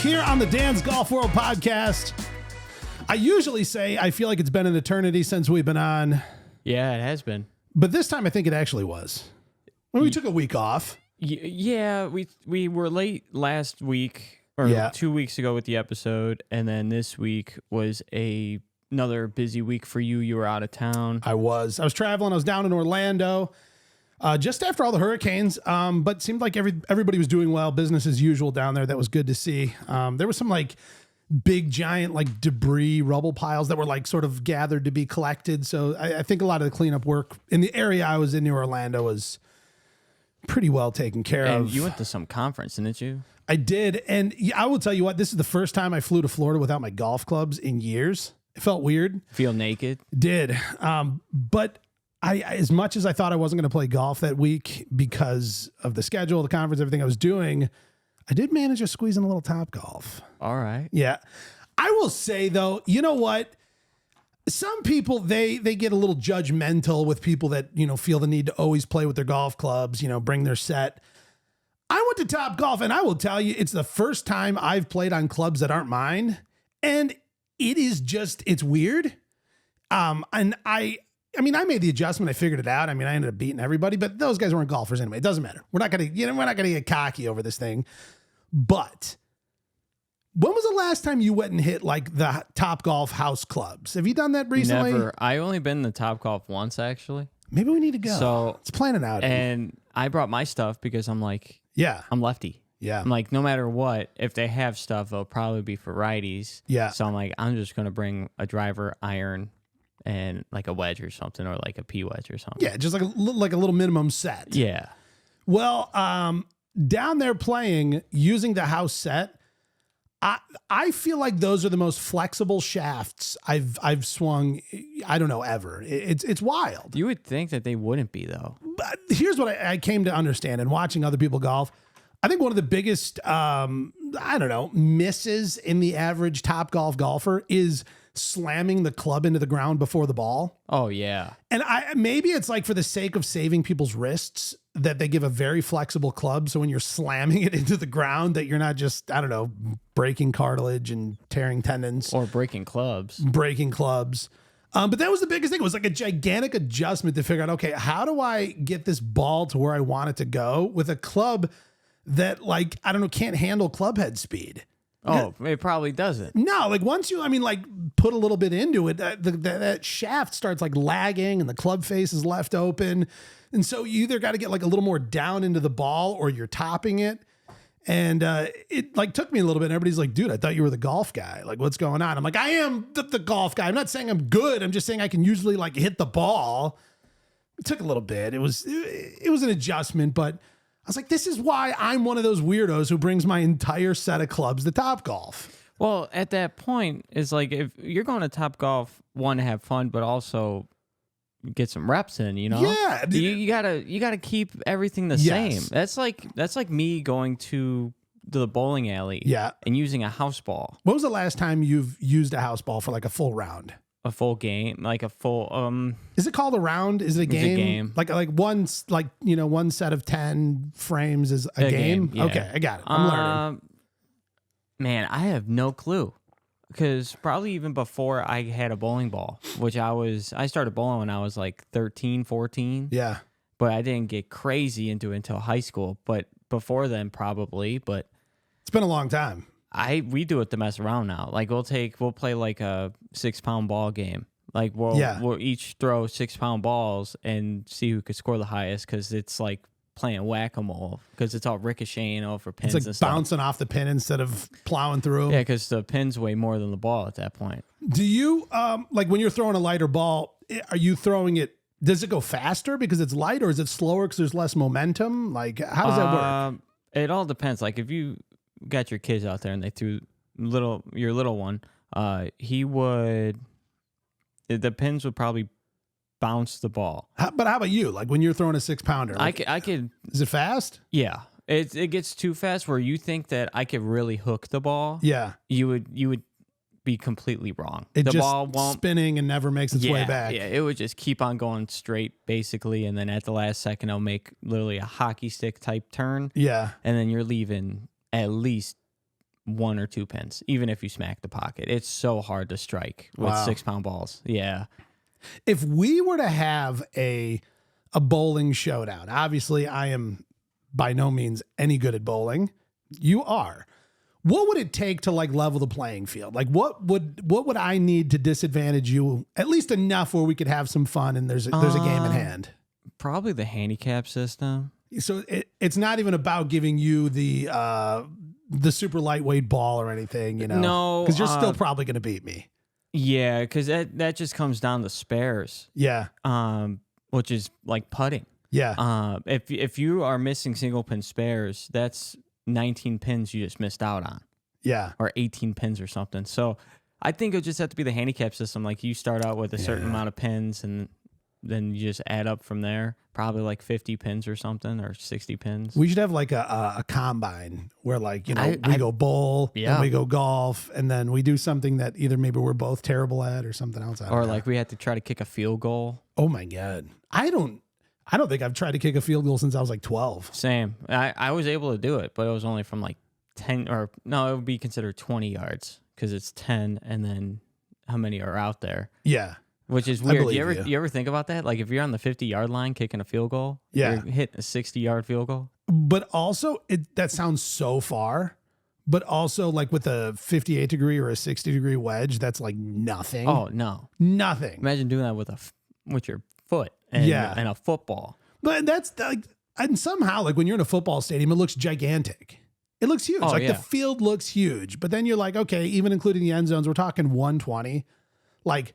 here on the DansGolfWorld podcast. I usually say I feel like it's been an eternity since we've been on. Yeah, it has been. But this time I think it actually was. Well, we took a week off. Yeah, we were late last week, or 2 weeks ago with the episode, and then this week was another busy week for you. You were out of town. I was traveling. I was down in Orlando just after all the hurricanes, but seemed like everybody was doing well. Business as usual down there. That was good to see. There was some like big giant like debris rubble piles that were like sort of gathered to be collected. So I think a lot of the cleanup work in the area I was in near Orlando was pretty well taken care of. And you went to some conference, didn't you? I did. And I will tell you what, this is the first time I flew to Florida without my golf clubs in years. It felt weird. Feel naked? Did. But I, as much as I thought I wasn't going to play golf that week because of the schedule, the conference, everything I was doing, I did manage to squeeze in a little TopGolf. All right. Yeah. I will say, though, you know what? Some people, they get a little judgmental with people that, feel the need to always play with their golf clubs, bring their set. I went to TopGolf, and I will tell you, it's the first time I've played on clubs that aren't mine. And it is just, it's weird. And I made the adjustment. I figured it out. I ended up beating everybody, but those guys weren't golfers anyway. It doesn't matter. We're not going to get cocky over this thing. But when was the last time you went and hit like the TopGolf house clubs? Have you done that recently? Never. I only been to TopGolf once, actually. Maybe we need to go. So let's plan it out. And I brought my stuff because I'm like, I'm lefty. Yeah. I'm like, no matter what, if they have stuff, it'll probably be for righties. Yeah. So I'm like, I'm just going to bring a driver, iron, and like a wedge or something, or like a P wedge or something. Yeah, just like a little minimum set. Yeah. Well, down there playing using the house set, I feel like those are the most flexible shafts I've swung. I don't know, ever. It's wild. You would think that they wouldn't be, though. But here's what I came to understand in watching other people golf. I think one of the biggest misses in the average TopGolf golfer is slamming the club into the ground before the ball. Oh yeah. And maybe it's like for the sake of saving people's wrists that they give a very flexible club. So when you're slamming it into the ground, that you're not just, breaking cartilage and tearing tendons or breaking clubs. But that was the biggest thing. It was like a gigantic adjustment to figure out, okay, how do I get this ball to where I want it to go with a club that can't handle club head speed? Oh, it probably doesn't. No, like once you, put a little bit into it, that shaft starts like lagging and the club face is left open. And so you either got to get like a little more down into the ball or you're topping it. And it like took me a little bit. And everybody's like, dude, I thought you were the golf guy. Like, what's going on? I'm like, I am the golf guy. I'm not saying I'm good. I'm just saying I can usually like hit the ball. It took a little bit. It was an adjustment, but I was like, this is why I'm one of those weirdos who brings my entire set of clubs to TopGolf. Well, at that point, it's like if you're going to TopGolf, one, to have fun, but also get some reps in, Yeah. You gotta keep everything the same. That's like me going to the bowling alley and using a house ball. When was the last time you've used a house ball for like a full round? A full game, like a full Is it called a round? Is it a game? It's a game. Like one set of 10 frames is a game? Yeah. Okay, I got it. I'm learning. Man, I have no clue. Because probably even before I had a bowling ball, which I started bowling when I was like 13, 14. Yeah. But I didn't get crazy into it until high school. But before then, probably. But it's been a long time. We do it to mess around now. Like we'll play like a 6-pound ball game. Like we'll each throw 6-pound balls and see who could score the highest. Because it's like playing whack-a-mole because it's all ricocheting over pins. It's like and stuff. bouncing off the pin instead of plowing through. Yeah, because the pins weigh more than the ball at that point. Do you like when you're throwing a lighter ball? Are you throwing it? Does it go faster because it's light, or is it slower because there's less momentum? Like, how does that work? It all depends. Like if you got your kids out there and they threw your little one, the pins would probably bounce the ball. But how about you? Like when you're throwing a 6-pounder, like, I could. Is it fast? Yeah, it gets too fast where you think that I could really hook the ball. Yeah, you would be completely wrong. The just ball won't spinning and never makes its way back. Yeah, it would just keep on going straight basically, and then at the last second, it'll make literally a hockey stick type turn. Yeah, and then you're leaving at least 1 or 2 pins, even if you smack the pocket. It's so hard to strike with 6-pound balls. Yeah. If we were to have a bowling showdown, obviously I am by no means any good at bowling. You are. What would it take to like level the playing field? Like what would I need to disadvantage you at least enough where we could have some fun and there's a game in hand? Probably the handicap system. So it's not even about giving you the super lightweight ball or anything, you know? No, because you're still probably going to beat me. Yeah, because that just comes down to spares. Yeah. Which is like putting. Yeah. If you are missing single pin spares, that's 19 pins you just missed out on. Yeah. Or 18 pins or something. So I think it'll just have to be the handicap system. Like you start out with a certain amount of pins and then you just add up from there. Probably like 50 pins or something, or 60 pins. We should have like a combine where like, you know, we go bowl and we go golf and then we do something that either maybe we're both terrible at or something else. Or like we had to try to kick a field goal. Oh my God. I don't think I've tried to kick a field goal since I was like 12. Same. I was able to do it, but it was only from like 10 or no, it would be considered 20 yards because it's 10 and then how many are out there? Yeah. Which is weird. You ever think about that? Like if you're on the 50-yard line kicking a field goal, you're hitting a 60-yard field goal. But also that sounds so far. But also like with a 58 degree or a 60 degree wedge, that's like nothing. Oh no. Nothing. Imagine doing that with your foot and a football. But that's like, and somehow like when you're in a football stadium, it looks gigantic. It looks huge. The field looks huge. But then you're like, okay, even including the end zones, we're talking 120. Like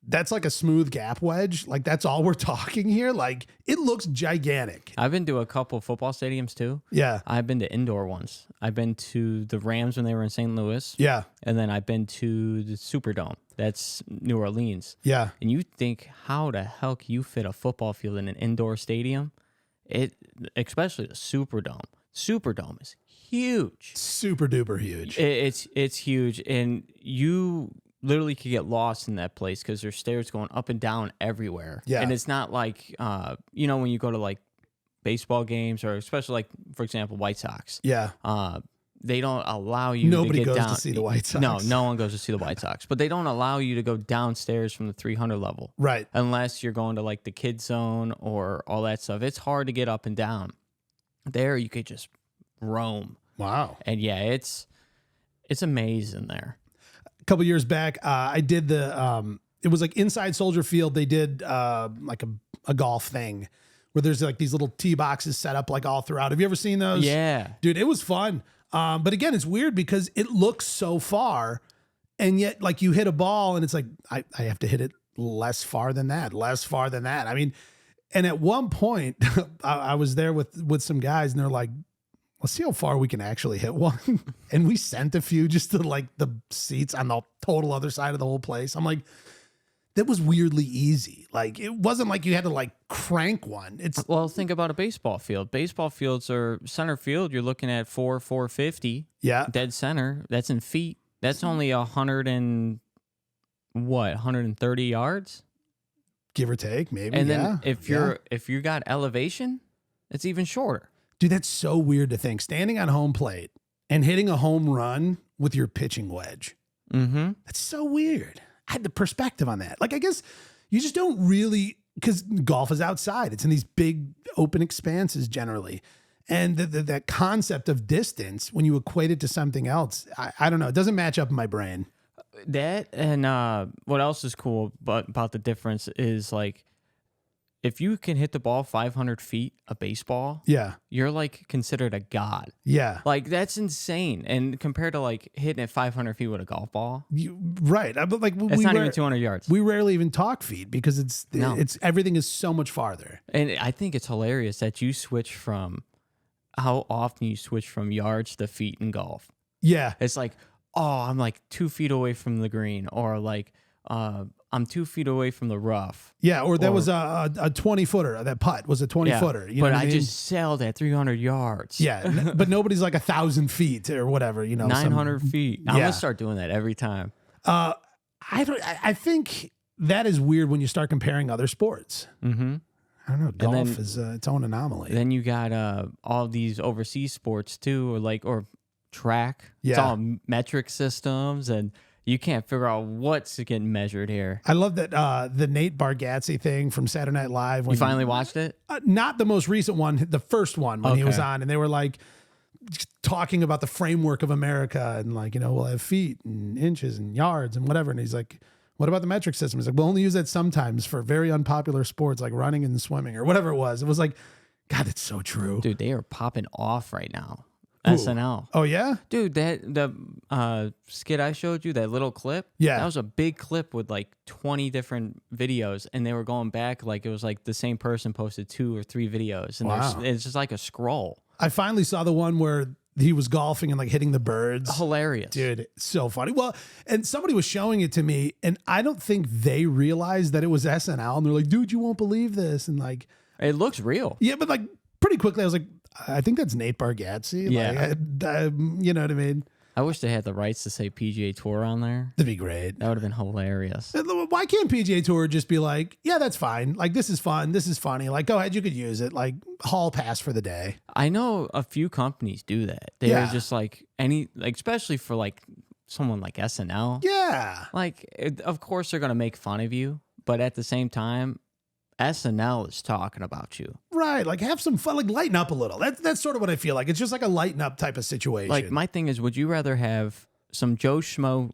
that's like a smooth gap wedge. Like that's all we're talking here. Like it looks gigantic. I've been to a couple of football stadiums too. Yeah. I've been to indoor ones. I've been to the Rams when they were in St. Louis. Yeah. And then I've been to the Superdome. That's New Orleans. Yeah. And you think, how the hell can you fit a football field in an indoor stadium? Especially the Superdome. Superdome is huge. Super duper huge. It's huge. And you literally could get lost in that place because there's stairs going up and down everywhere. Yeah. And it's not like, you know, when you go to like baseball games or especially like, for example, White Sox. Yeah. They don't allow you Nobody to get goes down. to see the White Sox. No one goes to see the White Sox. But they don't allow you to go downstairs from the 300 level. Right. Unless you're going to like the kids zone or all that stuff. It's hard to get up and down. There you could just roam. Wow. And yeah, it's amazing there. A couple years back, I did it was like inside Soldier Field. They did like a golf thing where there's like these little tee boxes set up like all throughout. Have you ever seen those? Yeah. Dude, it was fun. But again, it's weird because it looks so far and yet like you hit a ball and it's like, I have to hit it less far than that. I mean, and at one point I was there with some guys and they're like, let's see how far we can actually hit one. And we sent a few just to like the seats on the total other side of the whole place. I'm like, that was weirdly easy. Like it wasn't like you had to like crank one. Well, think about a baseball field. Baseball fields are center field. You're looking at 450. Yeah. Dead center. That's in feet. That's only 130 yards? Give or take, maybe. And then if you got elevation, it's even shorter. Dude, that's so weird to think. Standing on home plate and hitting a home run with your pitching wedge. Mm-hmm. That's so weird. I had the perspective on that. Like, I guess you just don't really, because golf is outside. It's in these big open expanses generally. And that concept of distance, when you equate it to something else, I don't know. It doesn't match up in my brain. That and what else is cool about the difference is like, if you can hit the ball 500 feet, a baseball, you're like considered a god. Yeah. Like that's insane. And compared to like hitting it 500 feet with a golf ball. Right. But like it's not even 200 yards. We rarely even talk feet because it's everything is so much farther. And I think it's hilarious that you switch from how often you switch from yards to feet in golf. Yeah. It's like, oh, I'm like 2 feet away from the green, or like, I'm 2 feet away from the rough. Yeah, or that was a 20-footer. That putt was a 20-footer. But I just sailed at 300 yards. Yeah, but nobody's like 1,000 feet or whatever. 900 feet. I'm gonna start doing that every time. I think that is weird when you start comparing other sports. Mm-hmm. I don't know. Golf is its own anomaly. Then you got all these overseas sports too, or track. It's all metric systems, and you can't figure out what's getting measured here. I love that the Nate Bargatze thing from Saturday Night Live. When you finally watched it? Not the most recent one, the first one when he was on, and they were like talking about the framework of America, and like, we'll have feet and inches and yards and whatever. And he's like, what about the metric system? He's like, we'll only use that sometimes for very unpopular sports like running and swimming or whatever it was. It was like, God, it's so true. Dude, they are popping off right now. Ooh. SNL. Oh, yeah? Dude, the skit I showed you, that little clip, that was a big clip with like 20 different videos, and they were going back like it was like the same person posted 2 or 3 videos, and it's just like a scroll. I finally saw the one where he was golfing and like hitting the birds. Hilarious. Dude, it's so funny. Well, and somebody was showing it to me, and I don't think they realized that it was SNL, and they're like, dude, you won't believe this. And like, it looks real. Yeah, but like pretty quickly I was like, I think that's Nate Bargatze. Yeah. Like, you know what I mean? I wish they had the rights to say PGA Tour on there. That'd be great. That would have been hilarious. Why can't PGA Tour just be like, yeah, that's fine. Like, this is fun. This is funny. Like, go ahead. You could use it. Like, hall pass for the day. I know a few companies do that. They're just like especially for like someone like SNL. Yeah. Like, of course they're going to make fun of you, but at the same time, SNL is talking about you. Right. Like, have some fun. Like, lighten up a little. That's sort of what I feel like. It's just like a lighten up type of situation. Like, my thing is, would you rather have some Joe Schmo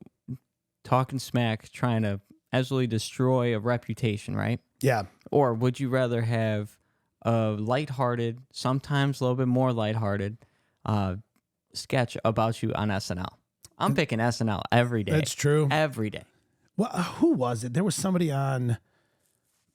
talking smack trying to absolutely destroy a reputation, right? Yeah. Or would you rather have a lighthearted, sometimes a little bit more lighthearted sketch about you on SNL? I'm picking SNL every day. That's true. Every day. Well, who was it? There was somebody on...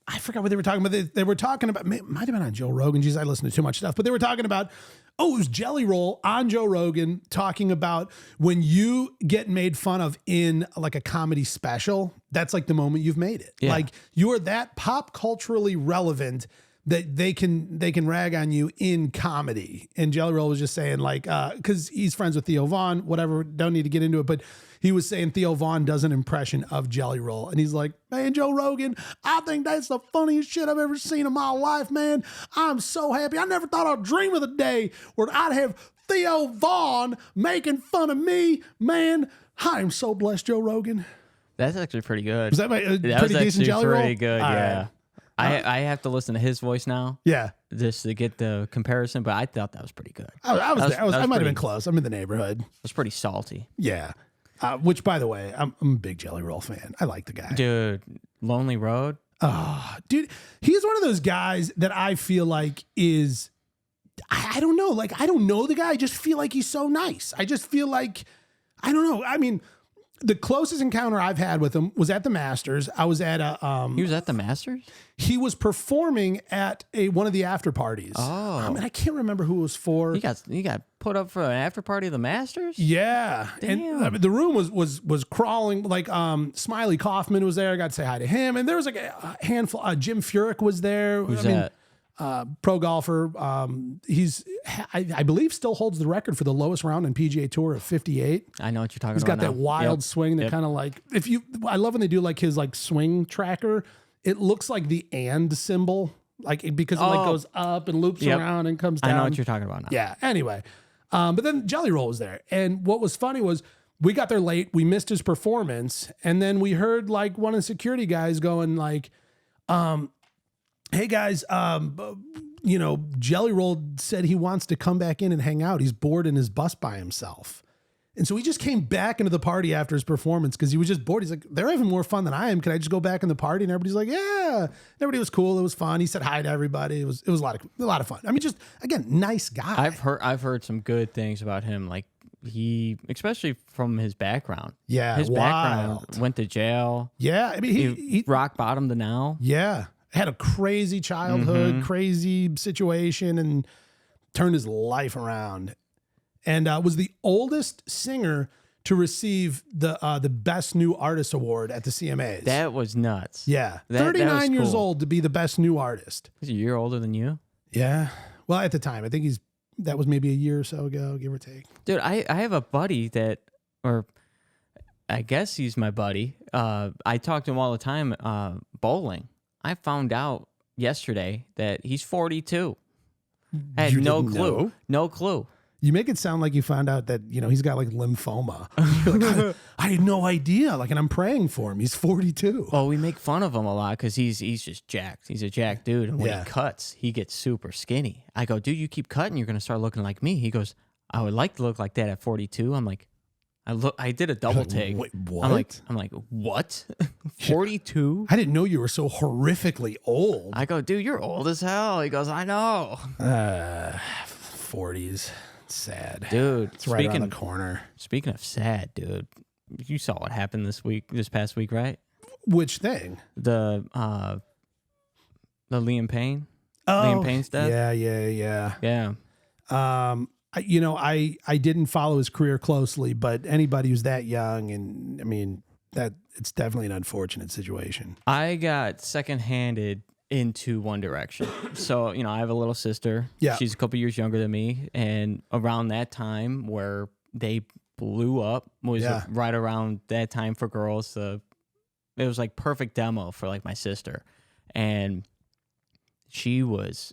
I forgot what they were talking about. They were talking about, might have been on Joe Rogan. Geez, I listen to too much stuff. But they were talking about, it was Jelly Roll on Joe Rogan talking about when you get made fun of in like a comedy special, that's like the moment you've made it. Yeah. Like you're that pop culturally relevant that they can rag on you in comedy. And Jelly Roll was just saying like, because he's friends with Theo Vaughn, whatever, don't need to get into it, but he was saying Theo Vaughn does an impression of Jelly Roll. And he's like, man, Joe Rogan, I think that's the funniest shit I've ever seen in my life, man. I'm so happy. I never thought I'd dream of the day where I'd have Theo Vaughn making fun of me, man. I am so blessed, Joe Rogan. That's actually pretty good. Was that pretty decent Jelly Roll? Pretty good, all yeah. Right. I have to listen to his voice now. Yeah. Just to get the comparison, but I thought that was pretty good. I might have been close. I'm in the neighborhood. It was pretty salty. Yeah. Which, by the way, I'm a big Jelly Roll fan. I like the guy. Dude, Lonely Road. Oh, dude, he's one of those guys that I feel like is, I don't know. Like, I don't know the guy. I just feel like he's so nice. I just feel like, I don't know. I mean, the closest encounter I've had with him was at the Masters. I was at a... he was at the Masters? He was performing at one of the after parties. Oh. I mean, I can't remember who it was for. He got put up for an after party of the Masters? Yeah. Damn. And I mean, the room was crawling. Like Smiley Kaufman was there. I got to say hi to him. And there was like a handful. Jim Furyk was there. Who's that? Pro golfer. I believe still holds the record for the lowest round in PGA Tour of 58. I know what you're talking about. He's got that wild swing that kind of like, I love when they do like his like swing tracker. It looks like the and symbol, like because it like goes up and loops around and comes down. I know what you're talking about now. Yeah. Anyway, but then Jelly Roll was there, and what was funny was we got there late, we missed his performance, and then we heard like one of the security guys going like, "Hey guys, Jelly Roll said he wants to come back in and hang out. He's bored in his bus by himself." And so he just came back into the party after his performance because he was just bored. He's like, they're having more fun than I am. Can I just go back in the party? And everybody's like, yeah. Everybody was cool. It was fun. He said hi to everybody. It was a lot of fun. I mean, just again, nice guy. I've heard some good things about him. Like he, especially from his background. Yeah, his background went to jail. Yeah, I mean he rock bottom to now. Yeah, had a crazy childhood, crazy situation, and turned his life around. And was the oldest singer to receive the Best New Artist Award at the CMAs. That was nuts. Yeah. 39 years old to be the Best New Artist. He's a year older than you? Yeah. Well, at the time, I think that was maybe a year or so ago, give or take. Dude, I have a buddy or I guess he's my buddy. I talk to him all the time bowling. I found out yesterday that he's 42. I had no clue. No clue. You make it sound like you found out that, he's got like lymphoma. You're like, I had no idea. Like, and I'm praying for him. He's 42. Well, we make fun of him a lot because he's just jacked. He's a jacked dude. And when Yeah. he cuts, he gets super skinny. I go, dude, you keep cutting, you're going to start looking like me. He goes, I would like to look like that at 42. I'm like, I did a double take. Wait, what? I'm like, what? 42? I didn't know you were so horrifically old. I go, dude, you're old as hell. He goes, I know. 40s. Sad. Dude, It's right around the corner. Speaking of sad, dude, you saw what happened this past week, right? Which thing? The Liam Payne. Oh, Liam Payne's death. Yeah. I didn't follow his career closely, but anybody who's that young, and I mean, that it's definitely an unfortunate situation. I got second-handed into One Direction. So, I have a little sister. Yeah. She's a couple years younger than me. And around that time where they blew up was right around that time for girls. It was like perfect demo for like my sister. And she was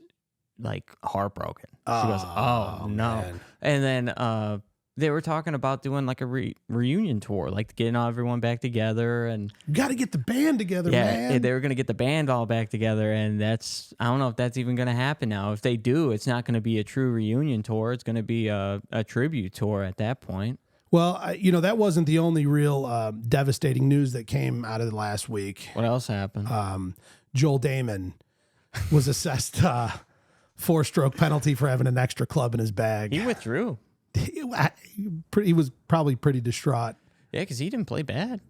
like heartbroken. She goes, oh no. Man. And then they were talking about doing like a reunion tour, like getting everyone back together. And You got to get the band together, yeah, man. they were going to get the band all back together. And I don't know if that's even going to happen now. If they do, it's not going to be a true reunion tour. It's going to be a tribute tour at that point. Well, that wasn't the only real devastating news that came out of the last week. What else happened? Joel Damon was assessed 4-stroke penalty for having an extra club in his bag. He withdrew. He was probably pretty distraught. Yeah, because he didn't play bad.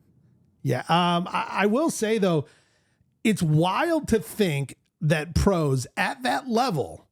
Yeah. I will say, though, it's wild to think that pros at that level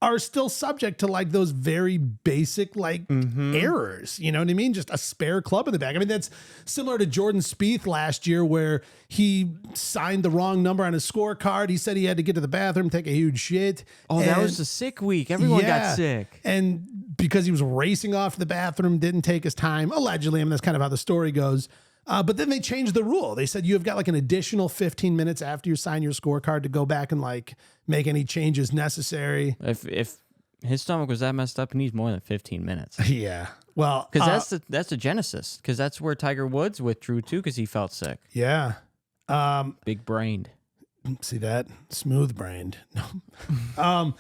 are still subject to like those very basic errors. You know what I mean? Just a spare club in the bag. I mean, that's similar to Jordan Spieth last year where he signed the wrong number on his scorecard. He said he had to get to the bathroom, take a huge shit. Oh, that was the sick week. Everyone got sick. And because he was racing off to the bathroom, didn't take his time, allegedly. I mean, that's kind of how the story goes. But then they changed the rule. They said you have got like an additional 15 minutes after you sign your scorecard to go back and like make any changes necessary. If his stomach was that messed up, he needs more than 15 minutes. Yeah. Well, because that's the genesis. Because that's where Tiger Woods withdrew too, because he felt sick. Yeah. Big brained. See that? Smooth brained. No.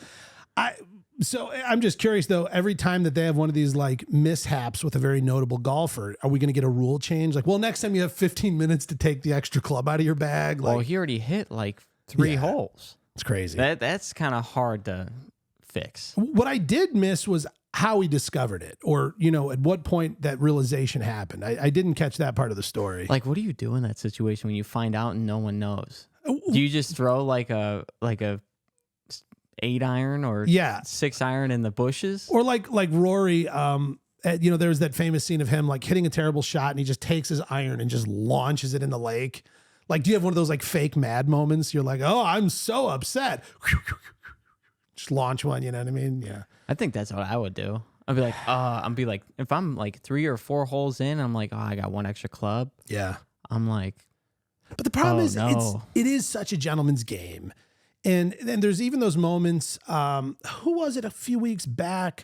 So I'm just curious though, every time that they have one of these like mishaps with a very notable golfer, are we going to get a rule change? Like, well, next time you have 15 minutes to take the extra club out of your bag. Like, well, he already hit like 3 holes. It's crazy. That's kind of hard to fix. What I did miss was how he discovered it, or, at what point that realization happened. I didn't catch that part of the story. Like, what do you do in that situation when you find out and no one knows? Do you just throw like a 8-iron or 6-iron in the bushes? Or like Rory, there's that famous scene of him like hitting a terrible shot and he just takes his iron and just launches it in the lake. Like, do you have one of those like fake mad moments? You're like, oh, I'm so upset. Just launch one, you know what I mean? Yeah. I think that's what I would do. I'd be like, if I'm like 3 or 4 holes in, I'm like, oh, I got one extra club. Yeah. I'm like, but the problem is no. it is such a gentleman's game. And then there's even those moments, who was it a few weeks back,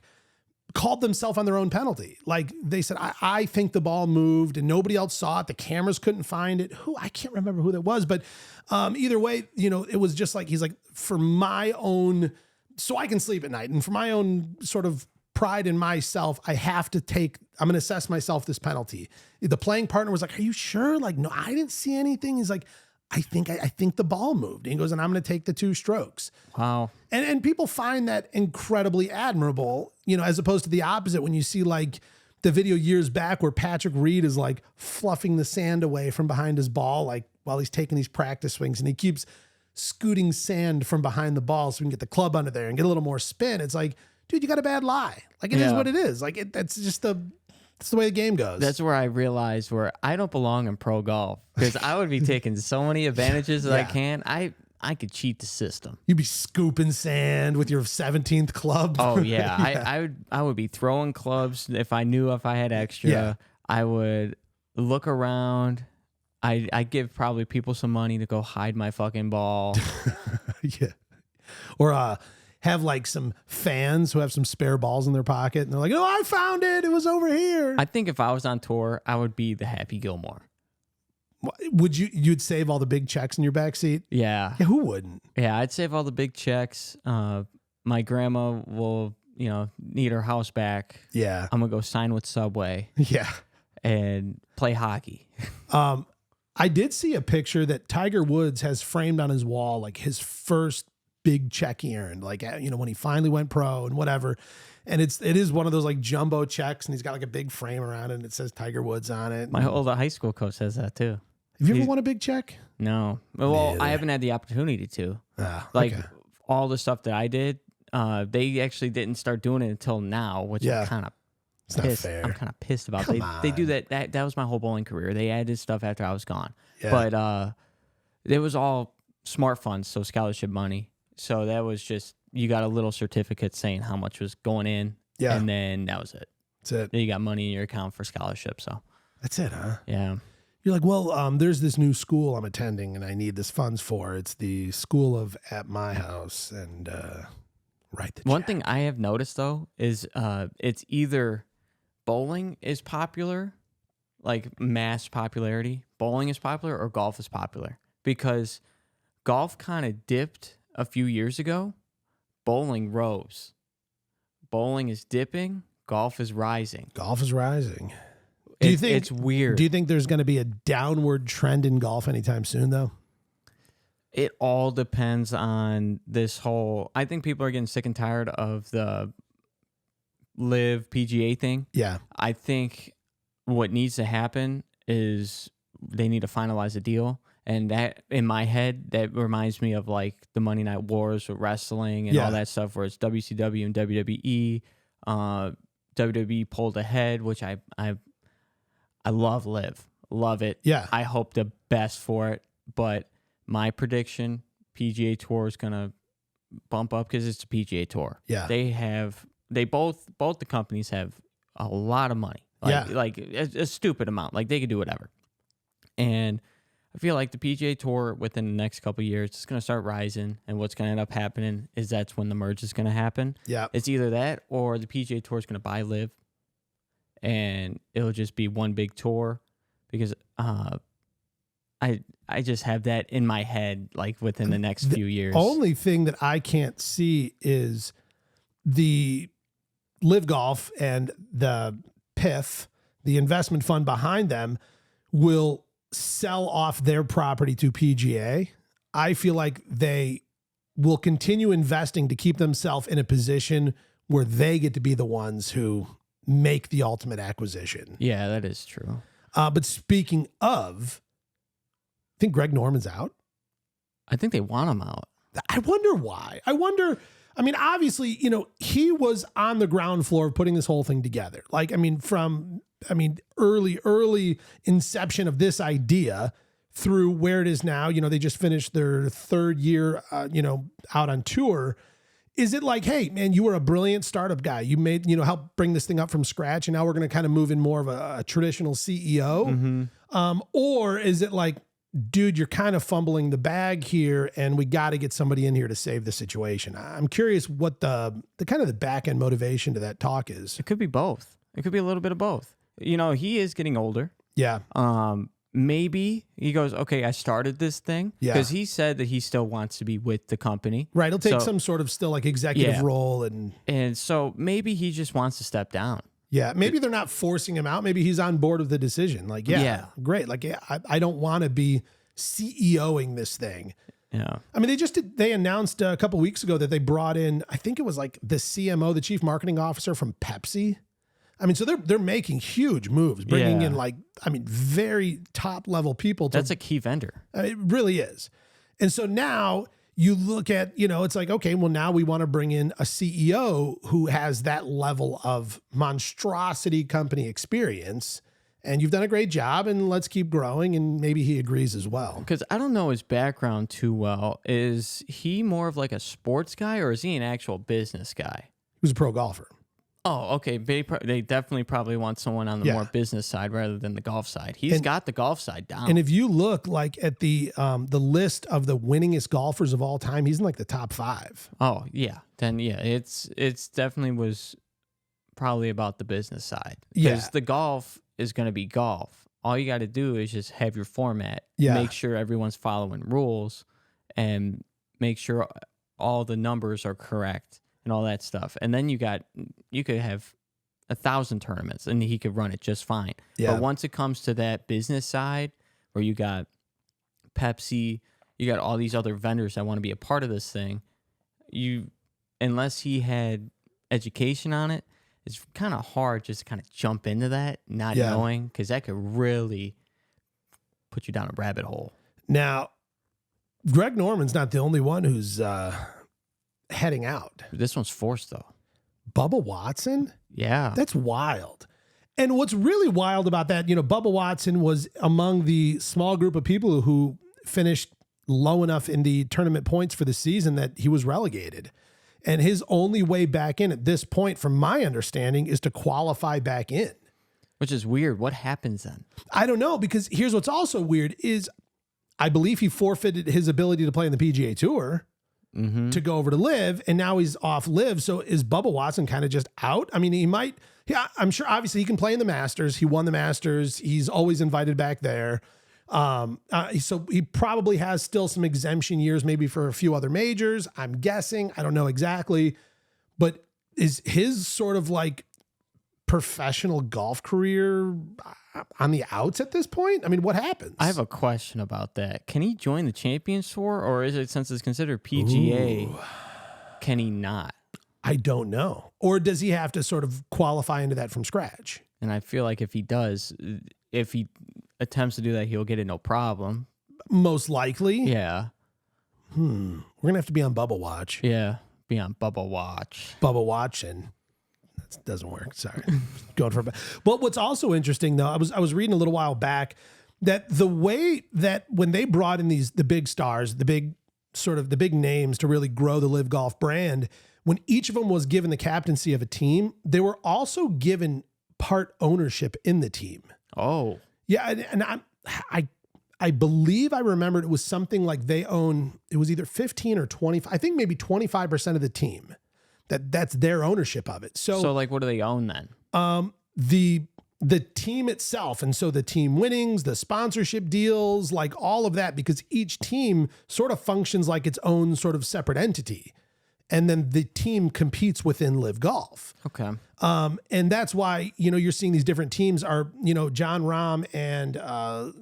called themselves on their own penalty. Like they said, I think the ball moved and nobody else saw it. The cameras couldn't find it. I can't remember who that was, but either way, it was just like, he's like, for my own, so I can sleep at night and for my own sort of pride in myself, I'm going to assess myself this penalty. The playing partner was like, are you sure? Like, no, I didn't see anything. He's like, I think the ball moved. And he goes, and I'm going to take the 2 strokes. Wow. And people find that incredibly admirable, as opposed to the opposite when you see like the video years back where Patrick Reed is like fluffing the sand away from behind his ball, like while he's taking these practice swings, and he keeps scooting sand from behind the ball so we can get the club under there and get a little more spin. It's like, dude, you got a bad lie. Like it is what it is. Like that's the way the game goes. That's where I realized where I don't belong in pro golf, because I would be taking so many advantages that I can. I could cheat the system. You'd be scooping sand with your 17th club. Oh yeah. I would be throwing clubs if I knew if I had extra. Yeah. I would look around. I'd give probably people some money to go hide my fucking ball. Yeah. Or have like some fans who have some spare balls in their pocket, and they're like, "Oh, I found it. It was over here." I think if I was on tour, I would be the Happy Gilmore. Would you'd save all the big checks in your backseat? Yeah. Yeah, who wouldn't? Yeah, I'd save all the big checks. My grandma will, need her house back. Yeah. I'm going to go sign with Subway. Yeah. And play hockey. I did see a picture that Tiger Woods has framed on his wall, like his first big check he earned, like, when he finally went pro and whatever. And it is one of those like jumbo checks, and he's got like a big frame around it, and it says Tiger Woods on it. My old high school coach says that too. Have you ever won a big check? No. Well, I haven't had the opportunity to. All the stuff that I did, they actually didn't start doing it until now, which I'm kind of pissed. I'm kind of pissed about. They do that. That was my whole bowling career. They added stuff after I was gone. Yeah. But it was all smart funds, so scholarship money. So that was just, you got a little certificate saying how much was going in. Yeah. And then that was it. That's it. Then you got money in your account for scholarship. So that's it, huh? Yeah. You're like, well, there's this new school I'm attending and I need this funds for. It's the school of At My House, and write the check. One thing I have noticed though is it's either bowling is popular, like mass popularity, bowling is popular, or golf is popular. Because golf kind of dipped a few years ago, bowling rose. Bowling is dipping, golf is rising. Golf is rising. Do you think it's weird? Do you think there's going to be a downward trend in golf anytime soon, though? It all depends on this whole. I think people are getting sick and tired of the LIV PGA thing. Yeah. I think what needs to happen is they need to finalize a deal. And that, in my head, that reminds me of like the Monday Night Wars with wrestling and all that stuff, where it's WCW and WWE. WWE pulled ahead, which I love LIV. Love it. Yeah. I hope the best for it. But my prediction, PGA Tour is going to bump up because it's a PGA Tour. Yeah. They both the companies have a lot of money. Like a stupid amount. Like they could do whatever. And I feel like the PGA Tour within the next couple of years is going to start rising, and what's going to end up happening is that's when the merge is going to happen. Yeah. It's either that or the PGA Tour is going to buy LIV, and it'll just be one big tour, because I just have that in my head, like within the next few years. The only thing that I can't see is the LIV Golf and the PIF, the investment fund behind them, will sell off their property to PGA. I feel like they will continue investing to keep themselves in a position where they get to be the ones who make the ultimate acquisition. Yeah, that is true. But speaking of, I think Greg Norman's out. I think they want him out. I wonder why. I mean, obviously, he was on the ground floor of putting this whole thing together. Like, from early inception of this idea through where it is now. They just finished their third year, out on tour. Is it like, hey, man, you were a brilliant startup guy. You made, help bring this thing up from scratch, and now we're going to kind of move in more of a traditional CEO? Mm-hmm. Or is it like, dude, you're kind of fumbling the bag here, and we got to get somebody in here to save the situation? I'm curious what the kind of the back end motivation to that talk is. It could be both. It could be a little bit of both. He is getting older. Yeah. Maybe he goes, okay, I started this thing. Yeah. Because he said that he still wants to be with the company. Right. He'll take some sort of still like executive role. And so maybe he just wants to step down. Yeah. Maybe they're not forcing him out. Maybe he's on board with the decision. Like, great. Like, I don't want to be CEOing this thing. Yeah. They announced a couple weeks ago that they brought in, I think it was like the CMO, the chief marketing officer from Pepsi. So they're making huge moves, bringing in very top level people. That's a key vendor. It really is. And so now you look at, it's like, okay, well, now we want to bring in a CEO who has that level of monstrosity company experience. And you've done a great job, and let's keep growing. And maybe he agrees as well. Because I don't know his background too well. Is he more of like a sports guy, or is he an actual business guy? He was a pro golfer. Oh, okay. They definitely probably want someone on the more business side rather than the golf side. He's got the golf side down. And if you look like at the list of the winningest golfers of all time, he's in like the top 5. Oh yeah, then yeah, it's definitely was probably about the business side. Because the golf is going to be golf. All you got to do is just have your format. Make sure everyone's following rules, and make sure all the numbers are correct and all that stuff. And then you could have 1,000 tournaments and he could run it just fine. But once it comes to that business side where you got Pepsi, you got all these other vendors that want to be a part of this thing, unless he had education on it, it's kind of hard just to kind of jump into that, not knowing, because that could really put you down a rabbit hole. Now, Greg Norman's not the only one who's heading out. This one's forced, though. Bubba Watson? Yeah. That's wild. And what's really wild about that, Bubba Watson was among the small group of people who finished low enough in the tournament points for the season that he was relegated. And his only way back in at this point, from my understanding, is to qualify back in. Which is weird. What happens then? I don't know, because here's what's also weird is I believe he forfeited his ability to play in the PGA Tour to go over to LIV, and now he's off LIV. So is Bubba Watson kind of just out? I mean, he might. Yeah, I'm sure. Obviously, he can play in the Masters. He won the Masters. He's always invited back there. So he probably has still some exemption years, maybe for a few other majors. I'm guessing. I don't know exactly, but is his sort of like professional golf career on the outs at this point? I mean, what happens? I have a question about that. Can he join the Champions Tour, or is it, since it's considered PGA, can he not? I don't know. Or does he have to sort of qualify into that from scratch? And I feel like if he does, if he attempts to do that, he'll get it no problem. Most likely. Yeah. We're going to have to be on Bubba Watch. Yeah. Be on Bubba Watch. Bubba Watch, and that doesn't work. Sorry. Going for a But what's also interesting, though, I was reading a little while back that the way that when they brought in the big stars, the big names to really grow the LIV Golf brand, when each of them was given the captaincy of a team, they were also given part ownership in the team. Oh. Yeah, and I believe I remembered it was something like they own, it was either 15 or 25, I think maybe 25% of the team. That's their ownership of it. So like, what do they own then? The team itself. And so the team winnings, the sponsorship deals, like all of that, because each team sort of functions like its own sort of separate entity. And then the team competes within LIV Golf. Okay. And that's why, you're seeing these different teams are, John Rahm and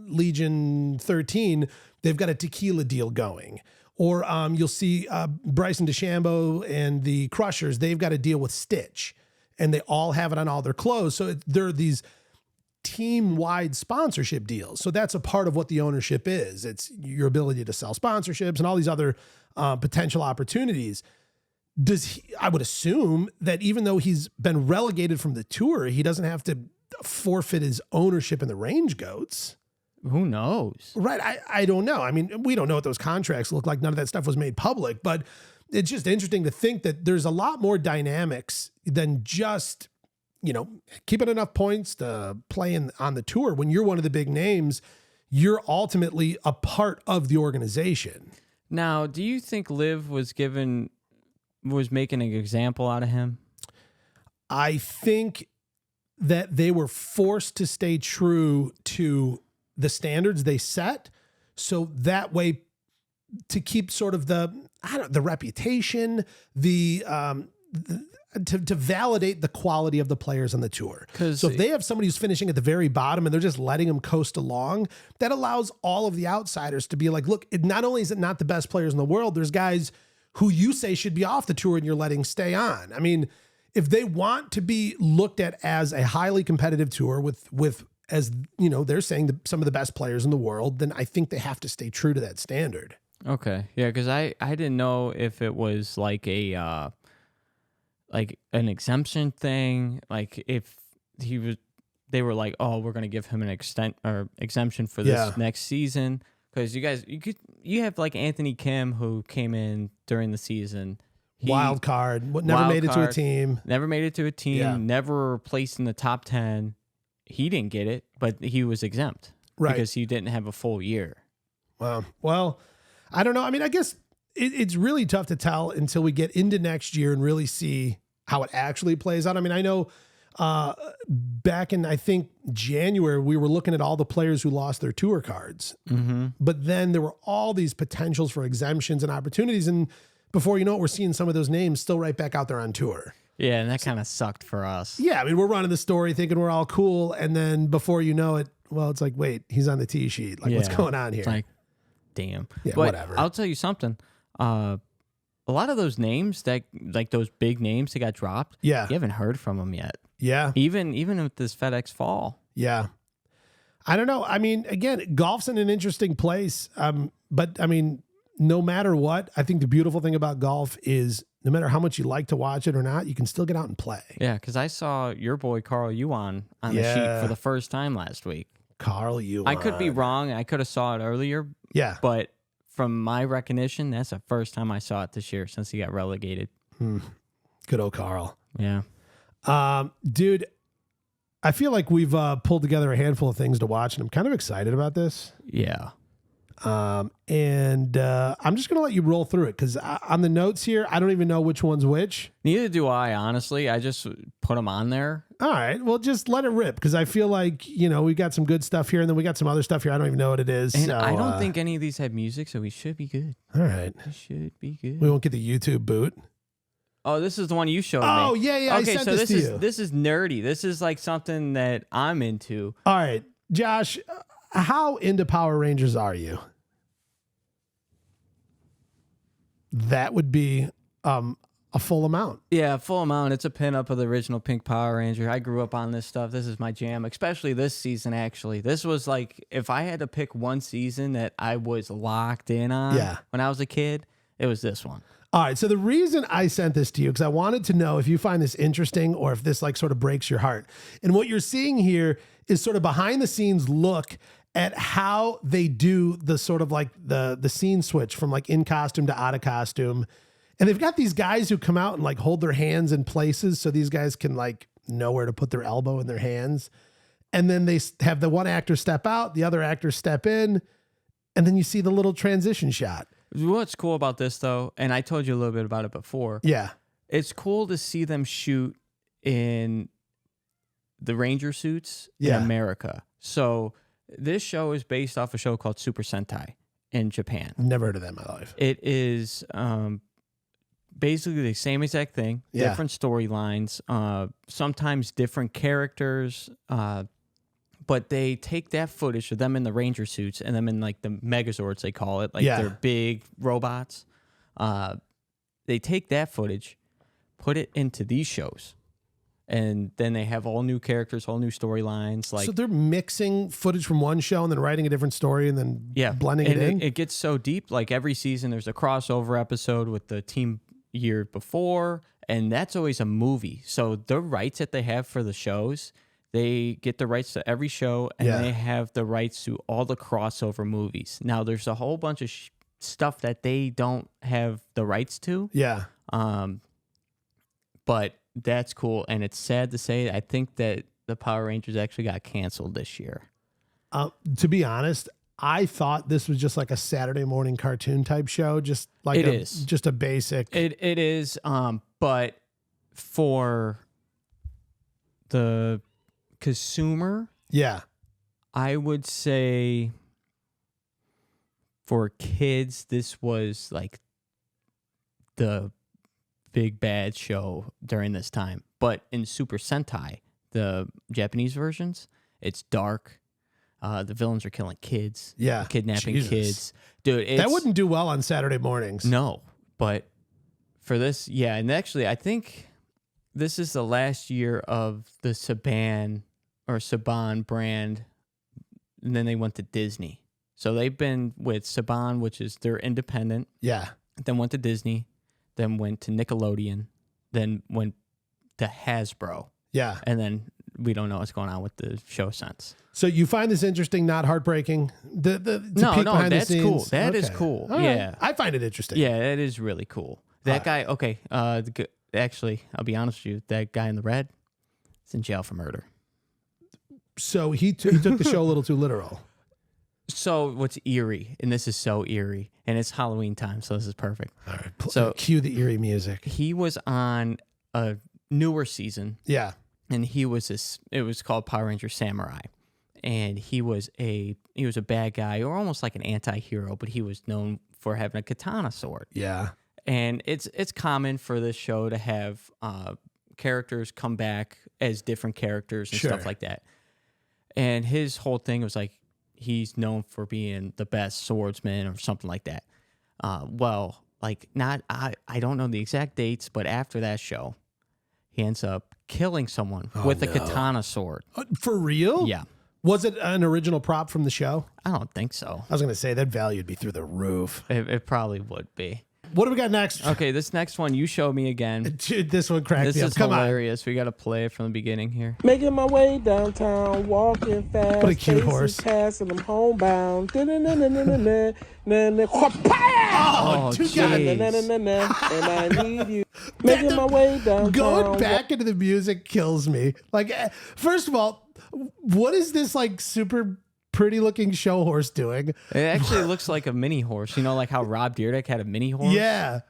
Legion 13, they've got a tequila deal going. Or you'll see Bryson DeChambeau and the Crushers, they've got a deal with Stitch. And they all have it on all their clothes. So there are these team-wide sponsorship deals. So that's a part of what the ownership is. It's your ability to sell sponsorships and all these other potential opportunities. I would assume that even though he's been relegated from the tour, he doesn't have to forfeit his ownership in the Range Goats. Who knows? Right. I don't know. I mean, we don't know what those contracts look like. None of that stuff was made public, but it's just interesting to think that there's a lot more dynamics than just, keeping enough points to play on the tour. When you're one of the big names, you're ultimately a part of the organization. Now, do you think LIV was making an example out of him? I think that they were forced to stay true to the standards they set. So that way, to keep sort of the reputation, to validate the quality of the players on the tour. So if they have somebody who's finishing at the very bottom and they're just letting them coast along, that allows all of the outsiders to be like, look, not only is it not the best players in the world, there's guys who you say should be off the tour and you're letting stay on. I mean, if they want to be looked at as a highly competitive tour with as they're saying some of the best players in the world, then I think they have to stay true to that standard. Okay. Yeah, because I didn't know if it was like a like an exemption thing, like if they were like, oh, we're gonna give him an exemption for this next season. Because you have like Anthony Kim, who came in during the season. Wild card. Never made it to a team. Never made it to a team. Yeah. Never placed in the top 10. He didn't get it, but he was exempt. Right. Because he didn't have a full year. Wow. Well, I don't know. I mean, I guess it's really tough to tell until we get into next year and really see how it actually plays out. I mean, I know back in, I think, January, we were looking at all the players who lost their tour cards. Mm-hmm. But then there were all these potentials for exemptions and opportunities. And before you know it, we're seeing some of those names still right back out there on tour. Yeah, and that kind of sucked for us. Yeah, I mean, we're running the story thinking we're all cool. And then before you know it, well, it's like, wait, he's on the tee sheet. Like, what's going on here? It's like, damn. Yeah, but whatever. I'll tell you something. A lot of those names that, like those big names that got dropped, you haven't heard from them yet. Yeah. Even with this FedEx fall. Yeah. I don't know. I mean, again, golf's in an interesting place. But I mean, no matter what, I think the beautiful thing about golf is no matter how much you like to watch it or not, you can still get out and play. Yeah, because I saw your boy Carl Yuan on the sheet for the first time last week. Carl Yuan. I could be wrong. I could have saw it earlier. Yeah. But from my recognition, that's the first time I saw it this year since he got relegated. Good old Carl. Yeah. Dude, I feel like we've pulled together a handful of things to watch, and I'm kind of excited about this. Yeah. And I'm just going to let you roll through it because on the notes here, I don't even know which one's which. Neither do I, honestly. I just put them on there. All right. Well, just let it rip because I feel like, you know, we got some good stuff here and then we got some other stuff here. I don't even know what it is. And so, I don't think any of these have music, so we should be good. All right. We should be good. We won't get the YouTube boot. Oh, this is the one you showed me. Oh, yeah. Okay, I sent so this to you. This is nerdy. This is like something that I'm into. All right. Josh, how into Power Rangers are you? That would be a full amount. Yeah, full amount. It's a pinup of the original Pink Power Ranger. I grew up on this stuff. This is my jam, especially this season, actually. This was like, if I had to pick one season that I was locked in on when I was a kid, it was this one. All right. So the reason I sent this to you, because I wanted to know if you find this interesting or if this like sort of breaks your heart. And what you're seeing here is sort of behind the scenes look at how they do the sort of like the scene switch from like in costume to out of costume. And they've got these guys who come out and like hold their hands in places so these guys can like know where to put their elbow in their hands. And then they have the one actor step out, the other actor step in, and then you see the little transition shot. What's cool about this, though, and I told you a little bit about it before. Yeah. It's cool to see them shoot in the Ranger suits in America. So this show is based off a show called Super Sentai in Japan. Never heard of that in my life. It is basically the same exact thing, different storylines, sometimes different characters, but they take that footage of them in the Ranger suits and them in like the Megazords, they call it, like they're big robots. They take that footage, put it into these shows, and then they have all new characters, all new storylines. Like, so they're mixing footage from one show and then writing a different story and then blending it in? It gets so deep. Like every season, there's a crossover episode with the team year before, and that's always a movie. So the rights that they have for the shows, they get the rights to every show, and they have the rights to all the crossover movies. Now, there's a whole bunch of stuff that they don't have the rights to. Yeah. But that's cool, and it's sad to say, I think that the Power Rangers actually got canceled this year. To be honest, I thought this was just like a Saturday morning cartoon type show, just like just a basic. It is, but for the consumer, I would say for kids, this was like the big bad show during this time. But in Super Sentai, the Japanese versions, it's dark. The villains are killing kids, kidnapping kids. Dude, that wouldn't do well on Saturday mornings. No, but for this, and actually, I think this is the last year of the Saban brand, and then they went to Disney. So they've been with Saban, which is they're independent. Yeah. Then went to Disney, then went to Nickelodeon, then went to Hasbro. Yeah. And then we don't know what's going on with the show since. So you find this interesting, not heartbreaking? No, that's cool. That is cool. All yeah. right. I find it interesting. Yeah, it is really cool. That guy, okay. Actually, I'll be honest with you. That guy in the red is in jail for murder. So he took the show a little too literal. So what's eerie, and this is so eerie, and it's Halloween time, so this is perfect. All right, so cue the eerie music. He was on a newer season. Yeah. And he was this, it was called Power Ranger Samurai. And he was a bad guy, or almost like an anti-hero, but he was known for having a katana sword. Yeah. And it's common for this show to have characters come back as different characters and stuff like that. And his whole thing was like, he's known for being the best swordsman or something like that. I don't know the exact dates, but after that show, he ends up killing someone with a katana sword. For real? Yeah. Was it an original prop from the show? I don't think so. I was going to say that value would be through the roof. It probably would be. What do we got next? Okay, this next one you showed me again. Dude, this one cracked me up. This is hilarious. We got to play it from the beginning here. Making my way downtown, walking fast. What a cute horse. Passing them homebound. Oh, And I need you. Making my way downtown. Going back into the music kills me. Like, first of all, what is this like super pretty looking show horse doing? It actually looks like a mini horse. You know, like how Rob Dyrdek had a mini horse? Yeah.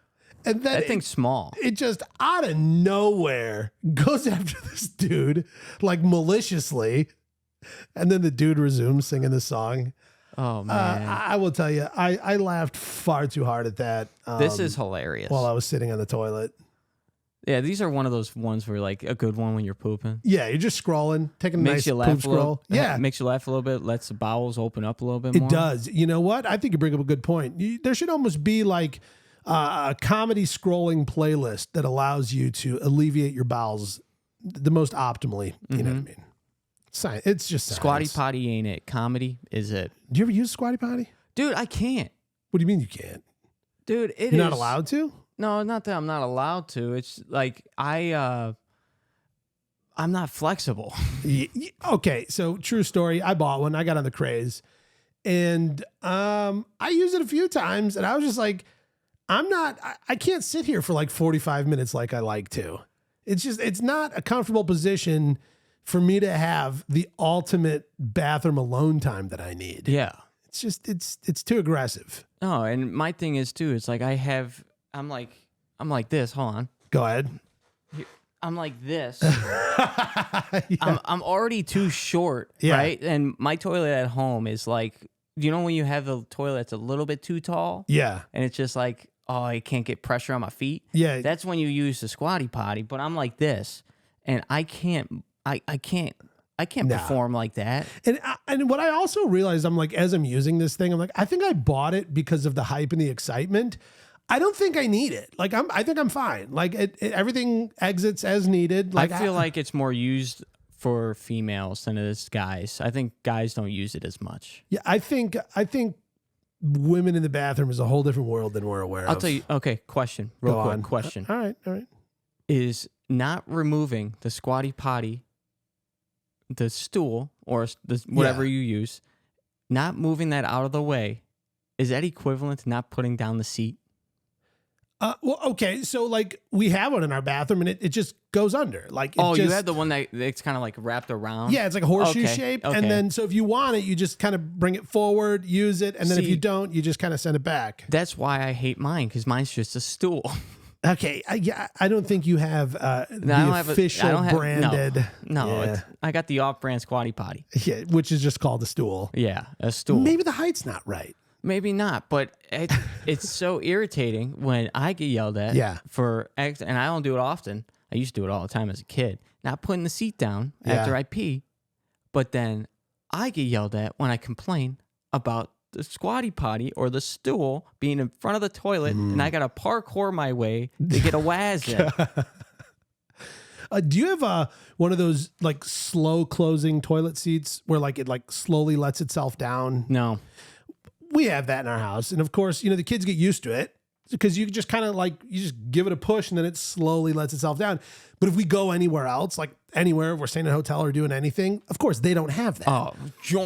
And then that thing's small. It just out of nowhere goes after this dude like maliciously. And then the dude resumes singing the song. Oh, man. I will tell you, I laughed far too hard at that. This is hilarious. While I was sitting on the toilet. Yeah, these are one of those ones where like a good one when you're pooping. Yeah, you're just scrolling, taking a nice poop scroll. Yeah. Makes you laugh a little bit, lets the bowels open up a little bit more. It does. You know what? I think you bring up a good point. There should almost be like a comedy scrolling playlist that allows you to alleviate your bowels the most optimally. You know what I mean? Science. It's just science. Squatty potty ain't it. Comedy is it. Do you ever use Squatty Potty? Dude, I can't. What do you mean you can't? Dude, You're not allowed to? No, not that I'm not allowed to. It's like I'm not flexible. Okay, so true story. I bought one. I got on the craze, and I used it a few times, and I was just like, I can't sit here for like 45 minutes like I like to. It's not a comfortable position for me to have the ultimate bathroom alone time that I need. Yeah, it's too aggressive. Oh, and my thing is too. It's like I'm like this. Hold on. Go ahead. I'm like this. Yeah. I'm already too short, right? And my toilet at home is like, you know when you have the toilet that's a little bit too tall? Yeah. And it's just like, oh, I can't get pressure on my feet. Yeah. That's when you use the squatty potty. But I'm like this, and I can't perform like that. And what I also realized, I'm like, as I'm using this thing, I'm like, I think I bought it because of the hype and the excitement. I don't think I need it. Like I think I'm fine. Like everything exits as needed. Like I feel like it's more used for females than it is guys. I think guys don't use it as much. Yeah, I think women in the bathroom is a whole different world than we're aware of. I'll tell you. Okay, question. Real quick question. All right. Is not removing the squatty potty, the stool, or whatever you use, not moving that out of the way, is that equivalent to not putting down the seat? Well, okay. So like we have one in our bathroom and it just goes under. Like, you had the one that's kind of like wrapped around. Yeah. It's like a horseshoe shape. Okay. And then, so if you want it, you just kind of bring it forward, use it. And then if you don't, you just kind of send it back. That's why I hate mine. Cause mine's just a stool. Okay. I don't think you have the official branded. No, I got the off-brand squatty potty. Yeah. Which is just called a stool. Yeah. A stool. Maybe the height's not right. Maybe not, but it's so irritating when I get yelled at and I don't do it often. I used to do it all the time as a kid. Not putting the seat down after I pee, but then I get yelled at when I complain about the squatty potty or the stool being in front of the toilet and I got to parkour my way to get a waz in. Do you have one of those like slow closing toilet seats where like it like slowly lets itself down? No. We have that in our house. And of course, the kids get used to it. because you just kind of like, you just give it a push and then it slowly lets itself down. But if we go anywhere else, like anywhere, if we're staying in a hotel or doing anything, of course they don't have that. Oh,